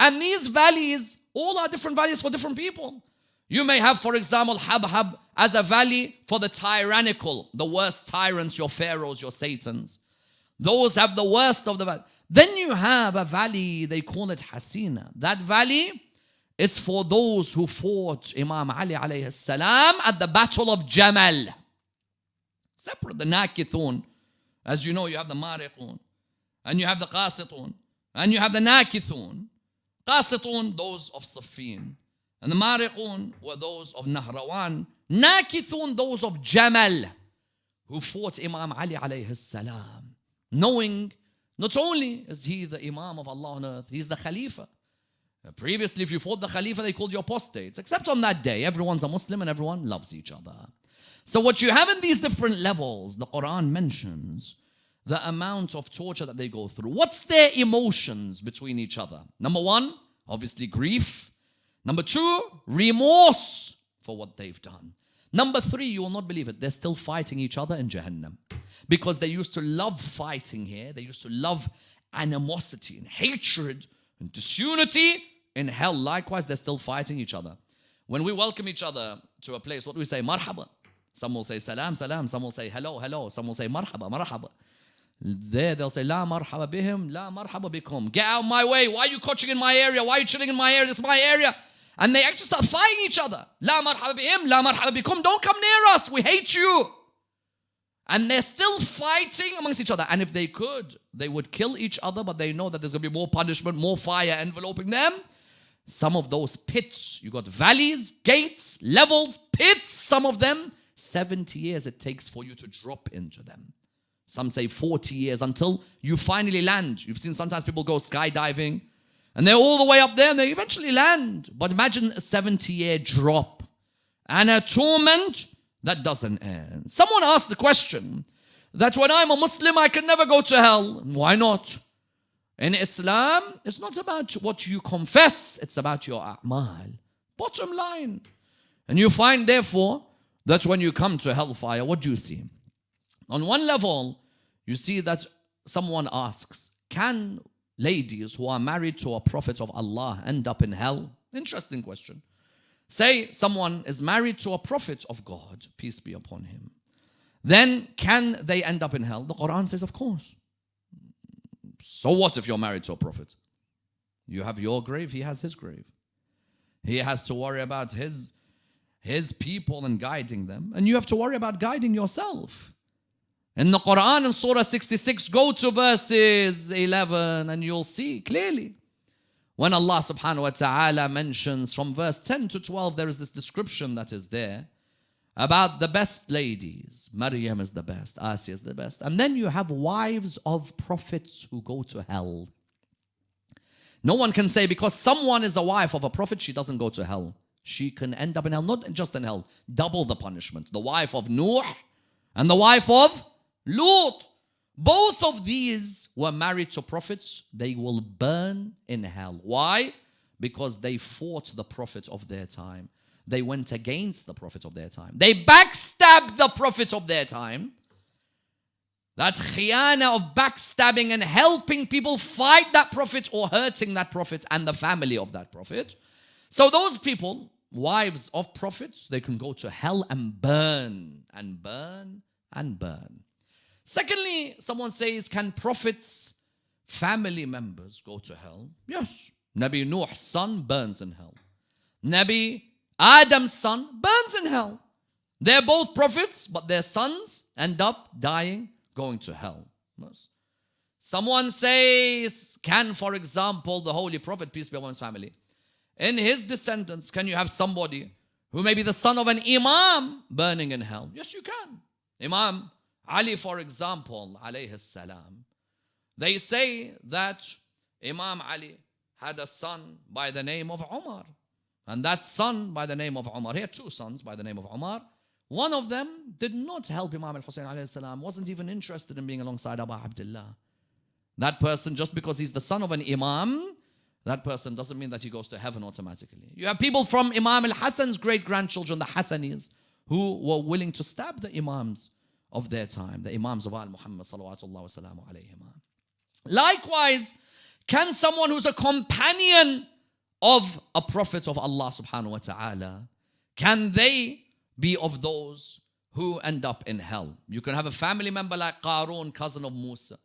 And these valleys, all are different valleys for different people. You may have, for example, Habhab as a valley for the tyrannical, the worst tyrants, your pharaohs, your satans. Those have the worst of the valley. Then you have a valley, they call it Hasina. That valley is for those who fought Imam Ali alayhi salam at the Battle of Jamal. Separate the Nakithun. As you know, you have the Mariqun, and you have the Qasitun, and you have the Nakithun. Qasitun, those of Siffin. And the Mariqun were those of Nahrawan. Nakithun, those of Jamal, who fought Imam Ali alayhi salam. Knowing not only is he the Imam of Allah on earth, he's the Khalifa. Previously, if you fought the Khalifa, they called you apostates. Except on that day, everyone's a Muslim and everyone loves each other. So what you have in these different levels, the Quran mentions the amount of torture that they go through. What's their emotions between each other? Number 1, obviously grief. Number 2, remorse for what they've done. Number 3, you will not believe it, they're still fighting each other in Jahannam. Because they used to love fighting here. They used to love animosity and hatred and disunity. In hell, likewise, they're still fighting each other. When we welcome each other to a place, what do we say? Marhaba. Some will say salam, salam. Some will say hello, hello. Some will say marhaba, marhaba. There they'll say la marhaba bihim, la marhaba bikum. Get out of my way. Why are you coaching in my area? Why are you chilling in my area? This is my area. And they actually start fighting each other. La marhaba bihim, la marhaba bikum. Don't come near us. We hate you. And they're still fighting amongst each other. And if they could, they would kill each other, but they know that there's going to be more punishment, more fire enveloping them. Some of those pits, you got valleys, gates, levels, pits, some of them 70 years it takes for you to drop into them. Some say 40 years until you finally land. You've seen sometimes people go skydiving and they're all the way up there and they eventually land. But imagine a 70-year drop and a torment that doesn't end. Someone asked the question that when I'm a Muslim, I can never go to hell. Why not? In Islam, it's not about what you confess, it's about your a'mal. Bottom line. And you find, therefore, that when you come to hellfire, what do you see? On one level, you see that someone asks, can ladies who are married to a prophet of Allah end up in hell? Interesting question. Say someone is married to a prophet of God, peace be upon him. Then can they end up in hell? The Quran says, of course. So what if you're married to a prophet? You have your grave, he has his grave. He has to worry about his people and guiding them. And you have to worry about guiding yourself. In the Quran, in Surah 66, go to verses 11 and you'll see clearly. When Allah subhanahu wa ta'ala mentions from verse 10 to 12, there is this description that is there about the best ladies. Maryam is the best, Asiya is the best. And then you have wives of prophets who go to hell. No one can say because someone is a wife of a prophet, she doesn't go to hell. She can end up in hell, not just in hell, double the punishment. The wife of Nuh and the wife of Lut. Both of these were married to prophets. They will burn in hell. Why? Because they fought the prophet of their time. They went against the prophet of their time. They backstabbed the prophet of their time. That khiyana of backstabbing and helping people fight that prophet or hurting that prophet and the family of that prophet. So those people, wives of prophets, they can go to hell and burn and burn and burn. Secondly, someone says, can prophets' family members go to hell? Yes. Nabi Nuh's son burns in hell. Nabi Adam's son burns in hell. They're both prophets, but their sons end up dying, going to hell. Yes. Someone says, can, for example, the Holy Prophet, peace be upon his family, in his descendants, can you have somebody who may be the son of an imam burning in hell? Yes, you can. Imam Ali, for example, alayhi salam, they say that Imam Ali had a son by the name of Umar. And that son by the name of Umar, he had two sons by the name of Umar. One of them did not help Imam al-Hussein alayhi salam, wasn't even interested in being alongside Abu Abdullah. That person, just because he's the son of an imam, that person doesn't mean that he goes to heaven automatically. You have people from Imam al-Hassan's great-grandchildren, the Hassanis, who were willing to stab the imams of their time, the imams of Al-Muhammad salawatullah wa salamu alayhima. Likewise, can someone who's a companion of a prophet of Allah subhanahu wa ta'ala, can they be of those who end up in hell? You can have a family member like Qarun, cousin of Musa.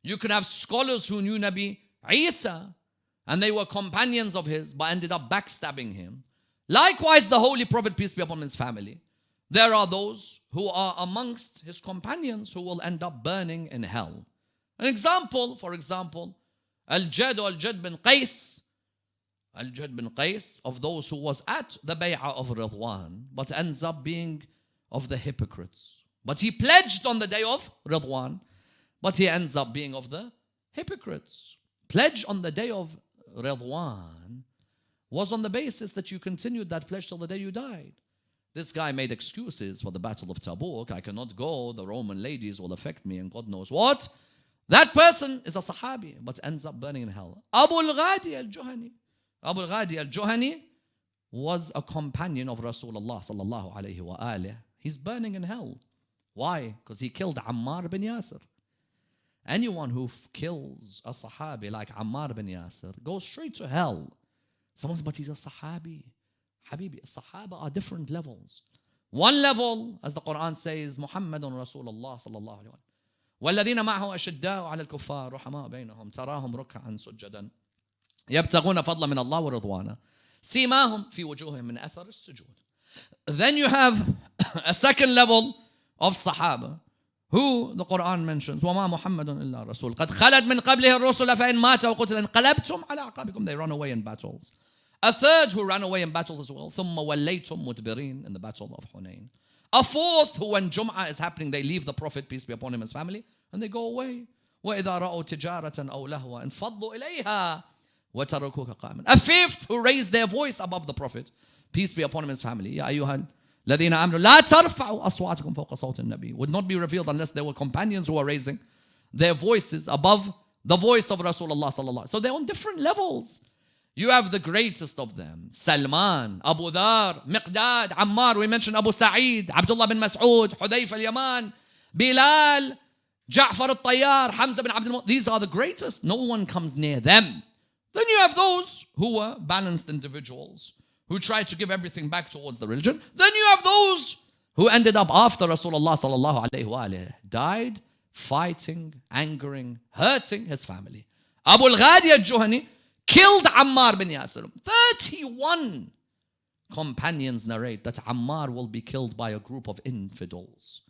You can have scholars who knew Nabi Isa and they were companions of his but ended up backstabbing him. Likewise, the Holy Prophet, peace be upon his family. There are those who are amongst his companions who will end up burning in hell. An example, for example, Al-Jad bin Qais. Al-Jad bin Qais, of those who was at the Bay'ah of Ridwan, but ends up being of the hypocrites. But he pledged on the day of Ridwan, but he ends up being of the hypocrites. Pledge on the day of Ridwan was on the basis that you continued that pledge till the day you died. This guy made excuses for the Battle of Tabuk. I cannot go, the Roman ladies will affect me, and God knows what. That person is a Sahabi, but ends up burning in hell. Abu al-Ghadi al-Juhani. Abu al-Ghadi al-Juhani was a companion of Rasulullah sallallahu alayhi wa alih. He's burning in hell. Why? Because he killed Ammar bin Yasir. Anyone who kills a Sahabi like Ammar bin Yasir goes straight to hell. Someone says, but he's a Sahabi. Habibi, Sahaba are different levels. One level, as the Quran says, Muhammadun Rasulullah sallallahu alayhi wa sallam. وَالَّذِينَ مَعَهُ أَشِدَّاءُ عَلَى الْكُفَّارِ رُحَمَاءُ بَيْنَهُم تَرَاهُمْ رُكَّعًا سُجَّدًا يَبْتَغُونَ فَضْلًا مِنَ اللَّهِ وَرِضْوَانًا سِيمَاهُمْ فِي وُجُوهِهِم مِنْ أَثَرِ السُّجُودِ. Then you have a second level of Sahaba who the Quran mentions وَمَا مُحَمَّدٌ إِلَّا رَسُولٌ قَدْ خَلَتْ مِنْ قَبْلِهِ الرُّسُلُ فَإِنْ مَاتَ وَقُتِلَ انقلبتم على أعقابكم. They run away in battles. A third who ran away in battles as well. ثُمَّ وَلَّيْتُمْ مُدْبِرِينَ, in the battle of Hunayn. A fourth who, when Jum'ah is happening, they leave the Prophet, peace be upon him, his family, and they go away. وَإِذَا رَأَوْا تِجَارَةً أَوْ لَهْوًا انفَضُّوا إِلَيْهَا وَتَرَكُوكَ قَائِمًا. A fifth who raised their voice above the Prophet, peace be upon him, his family. يَا أَيُّهَا الَّذِينَ آمَنُوا لَا تَرْفَعُوا أَصْوَاتَكُمْ فَوْقَ صَوْتِ النَّبِيِّ. Would not be revealed unless there were companions who were raising their voices above the voice of Rasulullah sallallahu. So they're on different levels. You have the greatest of them, Salman, Abu Dhar, Miqdad, Ammar, we mentioned Abu Sa'id, Abdullah bin Mas'ud, Hudayf al-Yaman, Bilal, Ja'far al-Tayyar, Hamza bin Abdul Muttalib. These are the greatest. No one comes near them. Then you have those who were balanced individuals, who tried to give everything back towards the religion. Then you have those who ended up after Rasulullah sallallahu alayhi wa died, fighting, angering, hurting his family. Abu al-Ghadi al-Juhani killed Ammar bin Yasir. 31 companions narrate that Ammar will be killed by a group of infidels.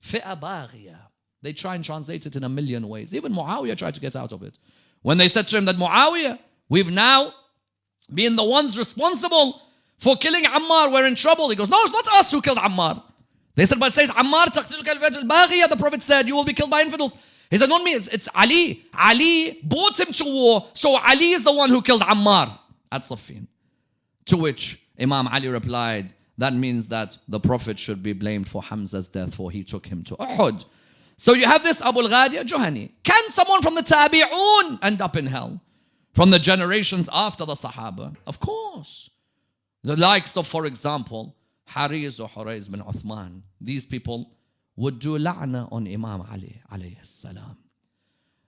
Fi'a baghiya. They try and translate it in a million ways. Even Muawiyah tried to get out of it. When they said to him that Muawiyah, we've now been the ones responsible for killing Ammar, we're in trouble. He goes, no, it's not us who killed Ammar. They said, but it says Ammar taqtiluka al-baghiya. The Prophet said, you will be killed by infidels. He said, not me, it's Ali. Ali brought him to war, so Ali is the one who killed Ammar at Siffin. To which Imam Ali replied, that means that the Prophet should be blamed for Hamza's death, for he took him to Uhud. So you have this Abu al-Ghadi al-Juhani. Can someone from the Tabi'un end up in hell? From the generations after the Sahaba? Of course. The likes of, for example, Hariz or Hurayz bin Uthman. These people would do la'na on Imam Ali alayhi salam.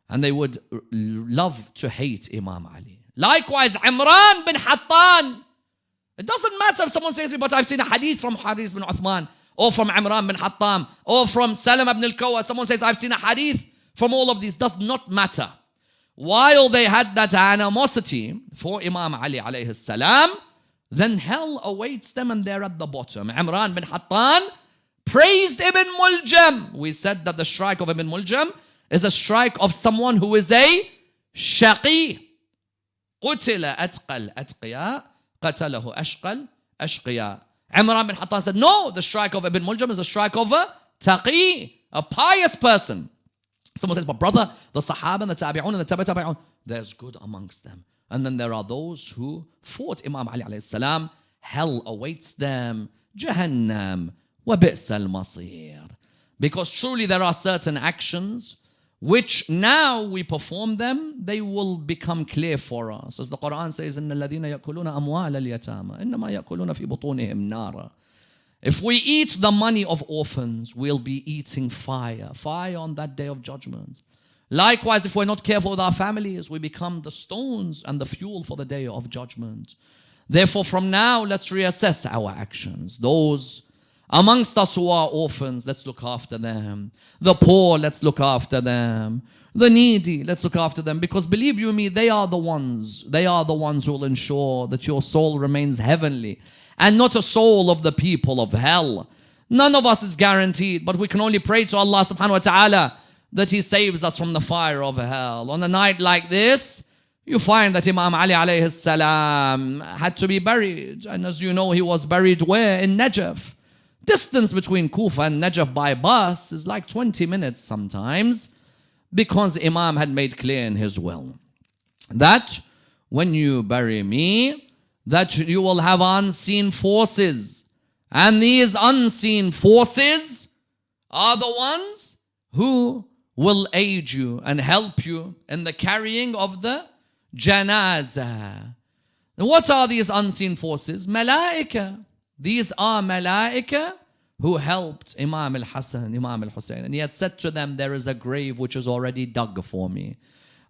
And they would love to hate Imam Ali. Likewise, Imran bin Hattan. It doesn't matter if someone says, but I've seen a hadith from Hariz bin Uthman, or from Imran bin Hattam, or from Salam ibn al-Kawa. Someone says, I've seen a hadith from all of these. Does not matter. While they had that animosity for Imam Ali alayhi salam, then hell awaits them and they're at the bottom. Imran bin Hattan praised Ibn Muljim. We said that the strike of Ibn Muljim is a strike of someone who is a shaqi. قتل أتقى الأتقياء قتله أشقى الأشقياء. Imran bin Hattan said, no, the strike of Ibn Muljim is a strike of a taqi, a pious person. Someone says, but brother, the Sahaba and the Tabi'un and the Tabi'un, there's good amongst them. And then there are those who fought Imam Ali alayhi salam. Hell awaits them. Jahannam wa bi'sal masir. Because truly there are certain actions which now we perform them, they will become clear for us. As the Quran says, إِنَّ الَّذِينَ يَأْكُلُونَ أَمْوَالَ الْيَتَامَى إِنَّمَا يَأْكُلُونَ فِي بُطُونِهِمْ نَارًا. If we eat the money of orphans, we'll be eating fire. Fire on that day of judgment. Likewise, if we're not careful with our families, we become the stones and the fuel for the day of judgment. Therefore, from now, let's reassess our actions. Those amongst us who are orphans, let's look after them. The poor, let's look after them. The needy, let's look after them. Because believe you me, they are the ones who will ensure that your soul remains heavenly and not a soul of the people of hell. None of us is guaranteed, but we can only pray to Allah subhanahu wa ta'ala that He saves us from the fire of hell. On a night like this, you find that Imam Ali alayhi salam had to be buried. And as you know, he was buried where? In Najaf. Distance between Kufa and Najaf by bus is like 20 minutes sometimes, because Imam had made clear in his will that when you bury me, that you will have unseen forces. And these unseen forces are the ones who will aid you and help you in the carrying of the janazah. What are these unseen forces? Malaika. These are malaika who helped Imam al-Hasan, Imam al-Hussein. And he had said to them, there is a grave which is already dug for me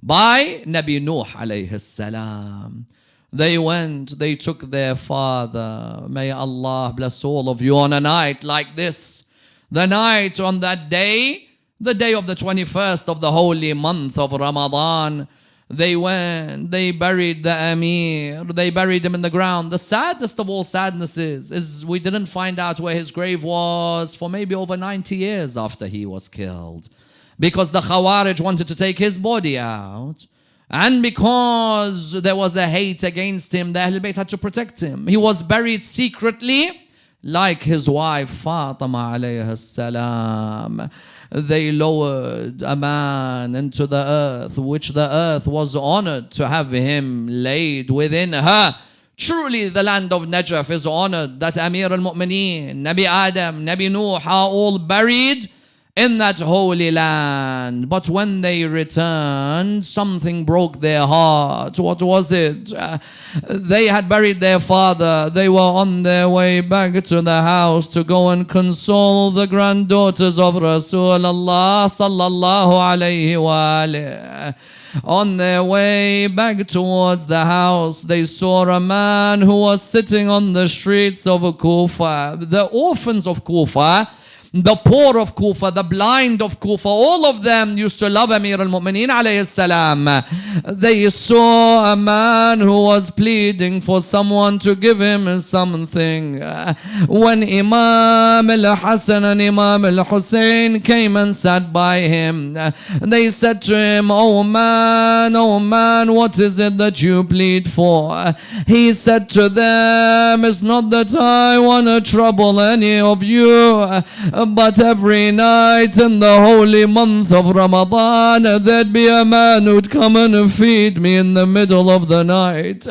by Nabi Nuh alayhi salam. They went, they took their father. May Allah bless all of you on a night like this. The night on that day, the day of the 21st of the holy month of Ramadan. They went, they buried the Amir, they buried him in the ground. The saddest of all sadnesses is we didn't find out where his grave was for maybe over 90 years after he was killed. Because the Khawarij wanted to take his body out. And because there was a hate against him, the Ahlul Bayt had to protect him. He was buried secretly like his wife Fatima alayhi salam. They lowered a man into the earth, which the earth was honored to have him laid within her. Truly the land of Najaf is honored that Amir al-Mu'mineen, Nabi Adam, Nabi Nuh are all buried in that holy land. But when they returned, something broke their heart. What was it? They had buried their father. They were on their way back to the house to go and console the granddaughters of Rasulullah sallallahu alayhi wa alihi. On their way back towards the house, they saw a man who was sitting on the streets of Kufa. The orphans of Kufa, the poor of Kufa, the blind of Kufa, all of them used to love Amir al-Mu'mineen alayhi salam. They saw a man who was pleading for someone to give him something. When Imam al-Hassan and Imam al-Hussein came and sat by him, they said to him, oh man, what is it that you plead for? He said to them, it's not that I want to trouble any of you, but every night in the holy month of Ramadan, there'd be a man who'd come and feed me in the middle of the night.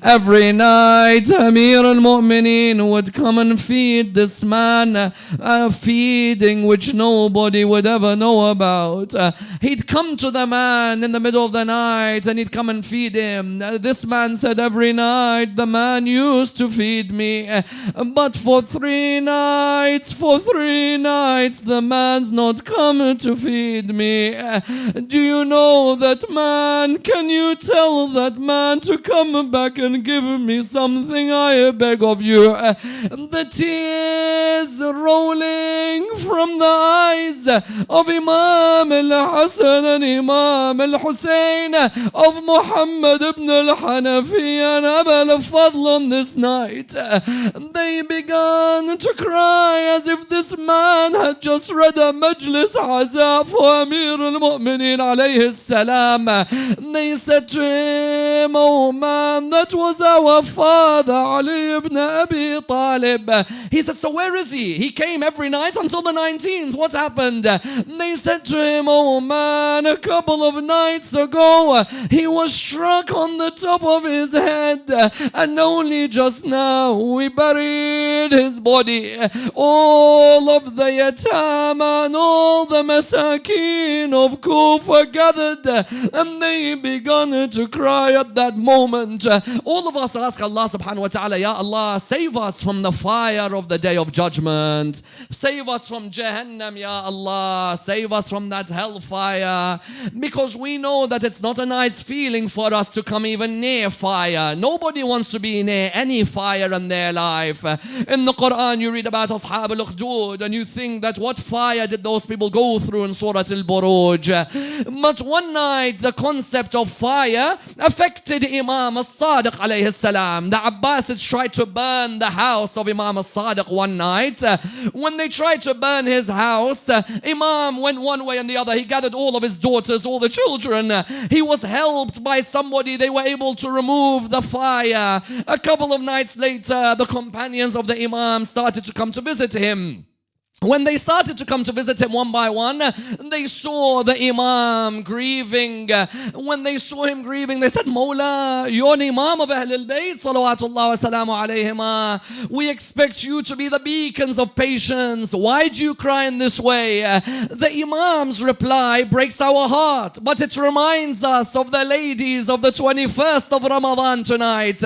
Every night, Amir al-Mu'mineen would come and feed this man, a feeding which nobody would ever know about. He'd come to the man in the middle of the night and he'd come and feed him. This man said, every night the man used to feed me, but for 3 nights, the man's not come to feed me. Do you know that man? Can you tell that man to come back and give me something, I beg of you? The tears rolling from the eyes of Imam al-Hassan and Imam al-Hussein, of Muhammad ibn al-Hanafi and Abu al-Fadl on this night. They began to cry as if this man had just read a majlis aza for Amir al-Mu'mineen alayhi salam. They said to him, oh man, that was our father Ali ibn Abi Talib. He said, so where is he? He came every night until the 19th. What happened? They said to him, oh man, a couple of nights ago he was struck on the top of his head, and only just now we buried his body. All of the yatama and all the masakeen of Kufa gathered, and they began to cry at that moment. All of us ask Allah subhanahu wa ta'ala, Ya Allah, save us from the fire of the day of judgment. Save us from Jahannam, Ya Allah. Save us from that hellfire. Because we know that it's not a nice feeling for us to come even near fire. Nobody wants to be near any fire in their life. In the Quran you read about Ashab al-Ukhdud and you think that what fire did those people go through in Surah Al-Buruj. But one night the concept of fire affected Imam al-Sadiq alayhi salam. The Abbasids tried to burn the house of Imam al-Sadiq one night. When they tried to burn his house, Imam went one way and the other. He gathered all of his daughters, all the children. He was helped by somebody. They were able to remove the fire. A couple of nights later, the companions of the Imam started to come to visit him. When they started to come to visit him one by one, they saw the Imam grieving. When they saw him grieving, they said, Mawla, you're an Imam of Ahlul Bayt, salawatullah wa salamu alayhima. We expect you to be the beacons of patience. Why do you cry in this way? The Imam's reply breaks our heart, but it reminds us of the ladies of the 21st of Ramadan tonight.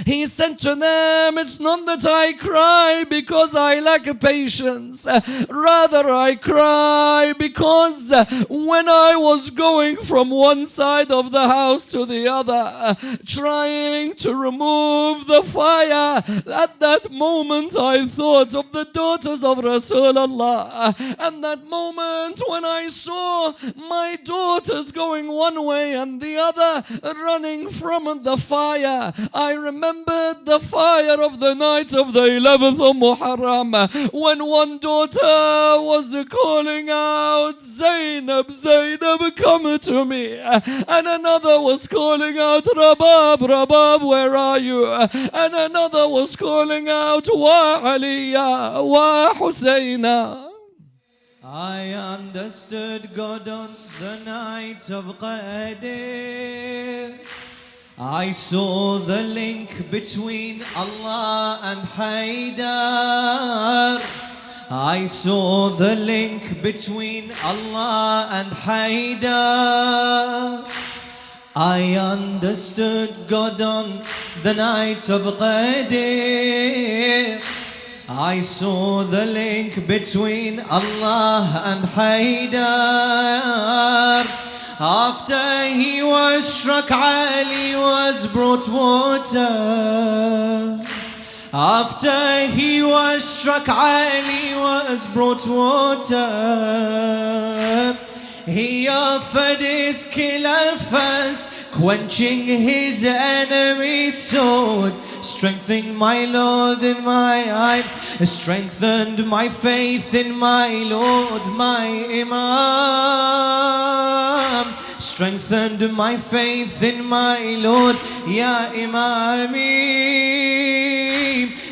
He said to them, it's not that I cry because I lack patience. Rather, I cry because when I was going from one side of the house to the other, trying to remove the fire, at that moment I thought of the daughters of Rasulullah. And that moment when I saw my daughters going one way and the other running from the fire, I remembered the fire of the night of the 11th of Muharram, when one daughter daughter was calling out, Zainab, Zainab, come to me. And another was calling out, Rabab, Rabab, where are you? And another was calling out, Wa Aliya, Wa Husayna. I understood God on the night of Qadr. I saw the link between Allah and Haydar. I saw the link between Allah and Haydar. I understood God on the night of Qadr. I saw the link between Allah and Haydar. After he was struck, Ali was brought water. After he was struck, Ali was brought water. He offered his killer first, quenching his enemy's sword. Strengthening my Lord in my eye, strengthened my faith in my Lord, my Imam. Strengthened my faith in my Lord, Ya Imami.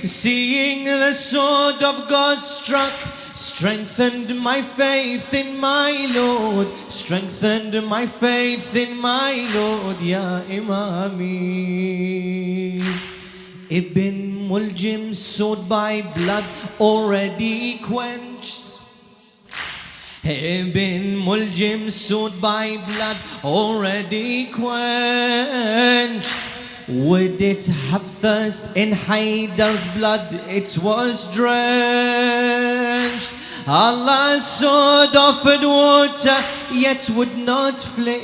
Seeing the sword of God struck, strengthened my faith in my Lord, strengthened my faith in my Lord, Ya Imami. Ibn Muljim, sword by blood already quenched. Ibn Muljim, sword by blood already quenched. Would it have thirst in Haydar's blood? It was drenched. Allah's sword offered water, yet would not flinch.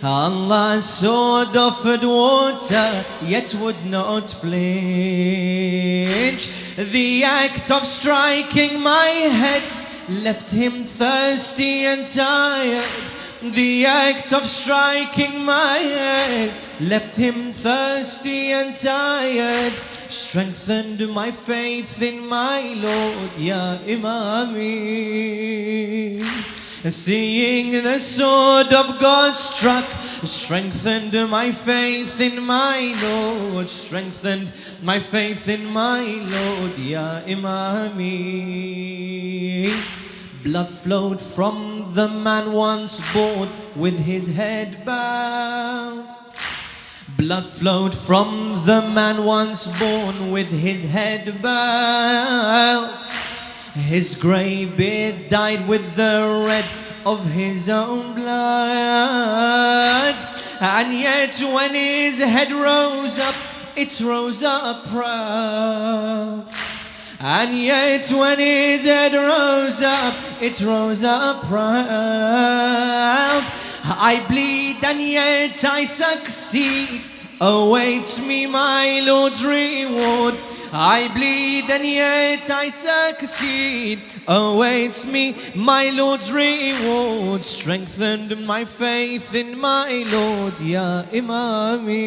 Allah's sword offered water, yet would not flinch. The act of striking my head left him thirsty and tired. The act of striking my head left him thirsty and tired. Strengthened my faith in my Lord, Ya Imami. Seeing the sword of God struck, strengthened my faith in my Lord, strengthened my faith in my Lord, Ya Imami. Blood flowed from the man once born with his head bowed. Blood flowed from the man once born with his head bowed. His grey beard dyed with the red of his own blood. And yet when his head rose up, it rose up proud. And yet when his head rose up, it rose up proud. I bleed and yet I succeed. Awaits me my Lord's reward. I bleed and yet I succeed. Awaits me my Lord's reward. Strengthened my faith in my Lord, Ya Imami.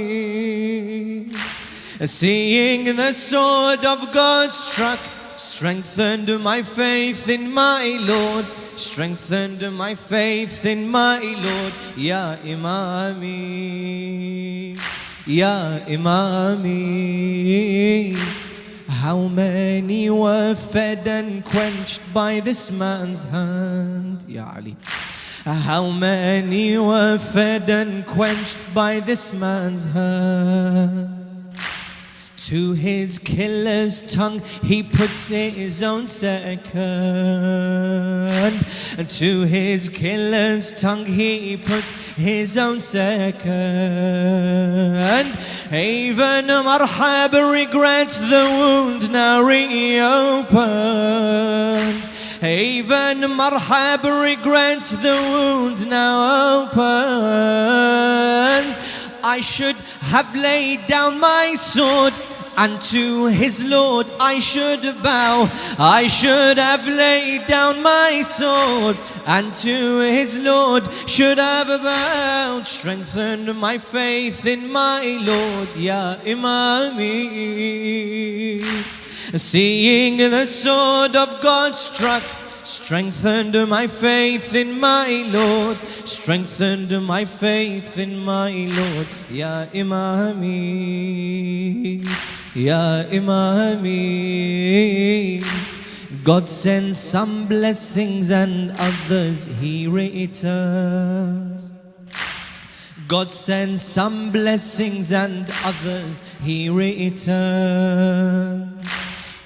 Seeing the sword of God struck, strengthened my faith in my Lord, strengthened my faith in my Lord, Ya Imami, Ya Imami. How many were fed and quenched by this man's hand, Ya Ali? How many were fed and quenched by this man's hand? To his killer's tongue he puts his own second. To his killer's tongue he puts his own second. Even Marhab regrets the wound now reopened. Even Marhab regrets the wound now open. I should have laid down my sword, and to his Lord I should bow. I should have laid down my sword, and to his Lord should have bowed. Strengthened my faith in my Lord, Ya Imami. Seeing the sword of God struck strengthened my faith in my Lord, strengthened my faith in my Lord. Ya Imami, Ya Imami. God sends some blessings and others He returns. God sends some blessings and others He returns.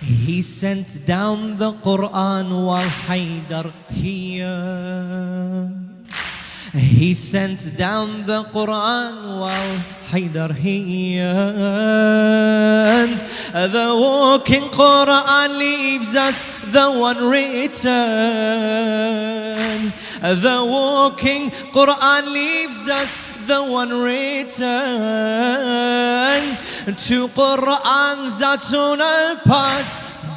He sent down the Quran while Haydar he yearns. He sent down the Quran while Haydar he yearns. The walking Quran leaves us the one return. The walking Quran leaves us the one return. Two Qurans are torn apart,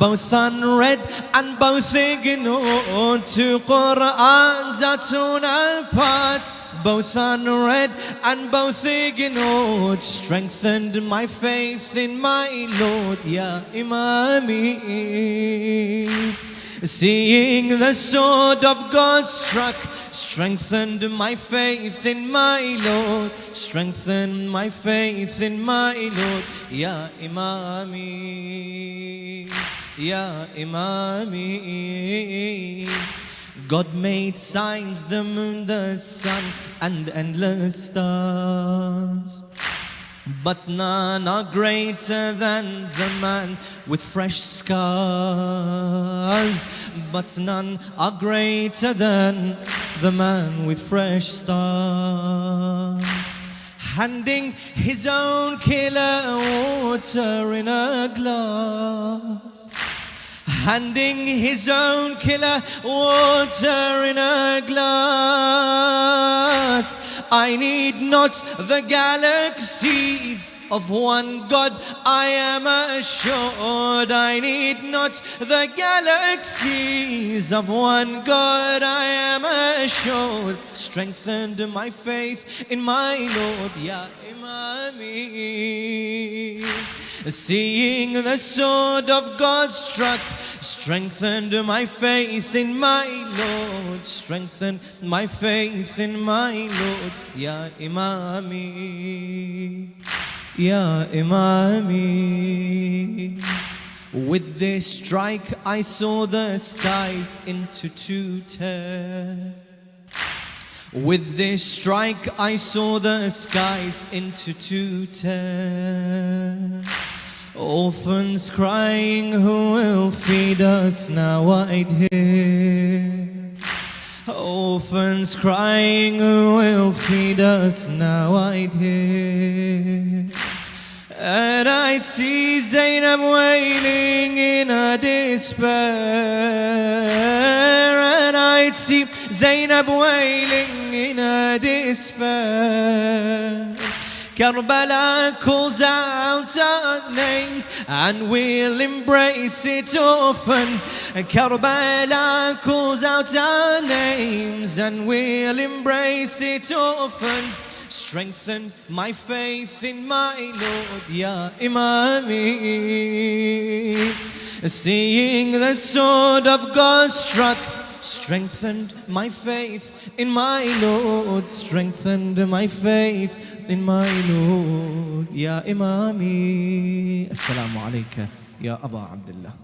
both unread and both ignored. Two Qurans are torn apart, both unread and both ignored. Strengthened my faith in my Lord, Ya Imami. Seeing the sword of God struck strengthened my faith in my Lord, strengthened my faith in my Lord. Ya Imami, Ya Imami. God made signs, the moon, the sun, and endless stars, but none are greater than the man with fresh scars. But none are greater than the man with fresh stars. Handing his own killer water in a glass. Handing his own killer water in a glass. I need not the galaxies of one God, I am assured. I need not the galaxies of one God, I am assured. Strengthened my faith in my Lord, Ya Imami. Seeing the sword of God struck strengthened my faith in my Lord, strengthened my faith in my Lord. Ya Imami, Ya Imami. With this strike I saw the skies into two tear. With this strike I saw the skies into two tear. Orphans crying, who will feed us now? I'd hear. Orphans crying, who will feed us now? I'd hear. And I'd see Zainab wailing in a despair. And I'd see Zainab wailing in a despair. Karbala calls out our names and we'll embrace it often. Karbala calls out our names and we'll embrace it often. Strengthen my faith in my Lord, Ya Imami. Seeing the sword of God struck strengthened my faith in my Lord, strengthened my faith in my Lord, Ya Imami. Assalamu alayka, Ya Aba Abdullah.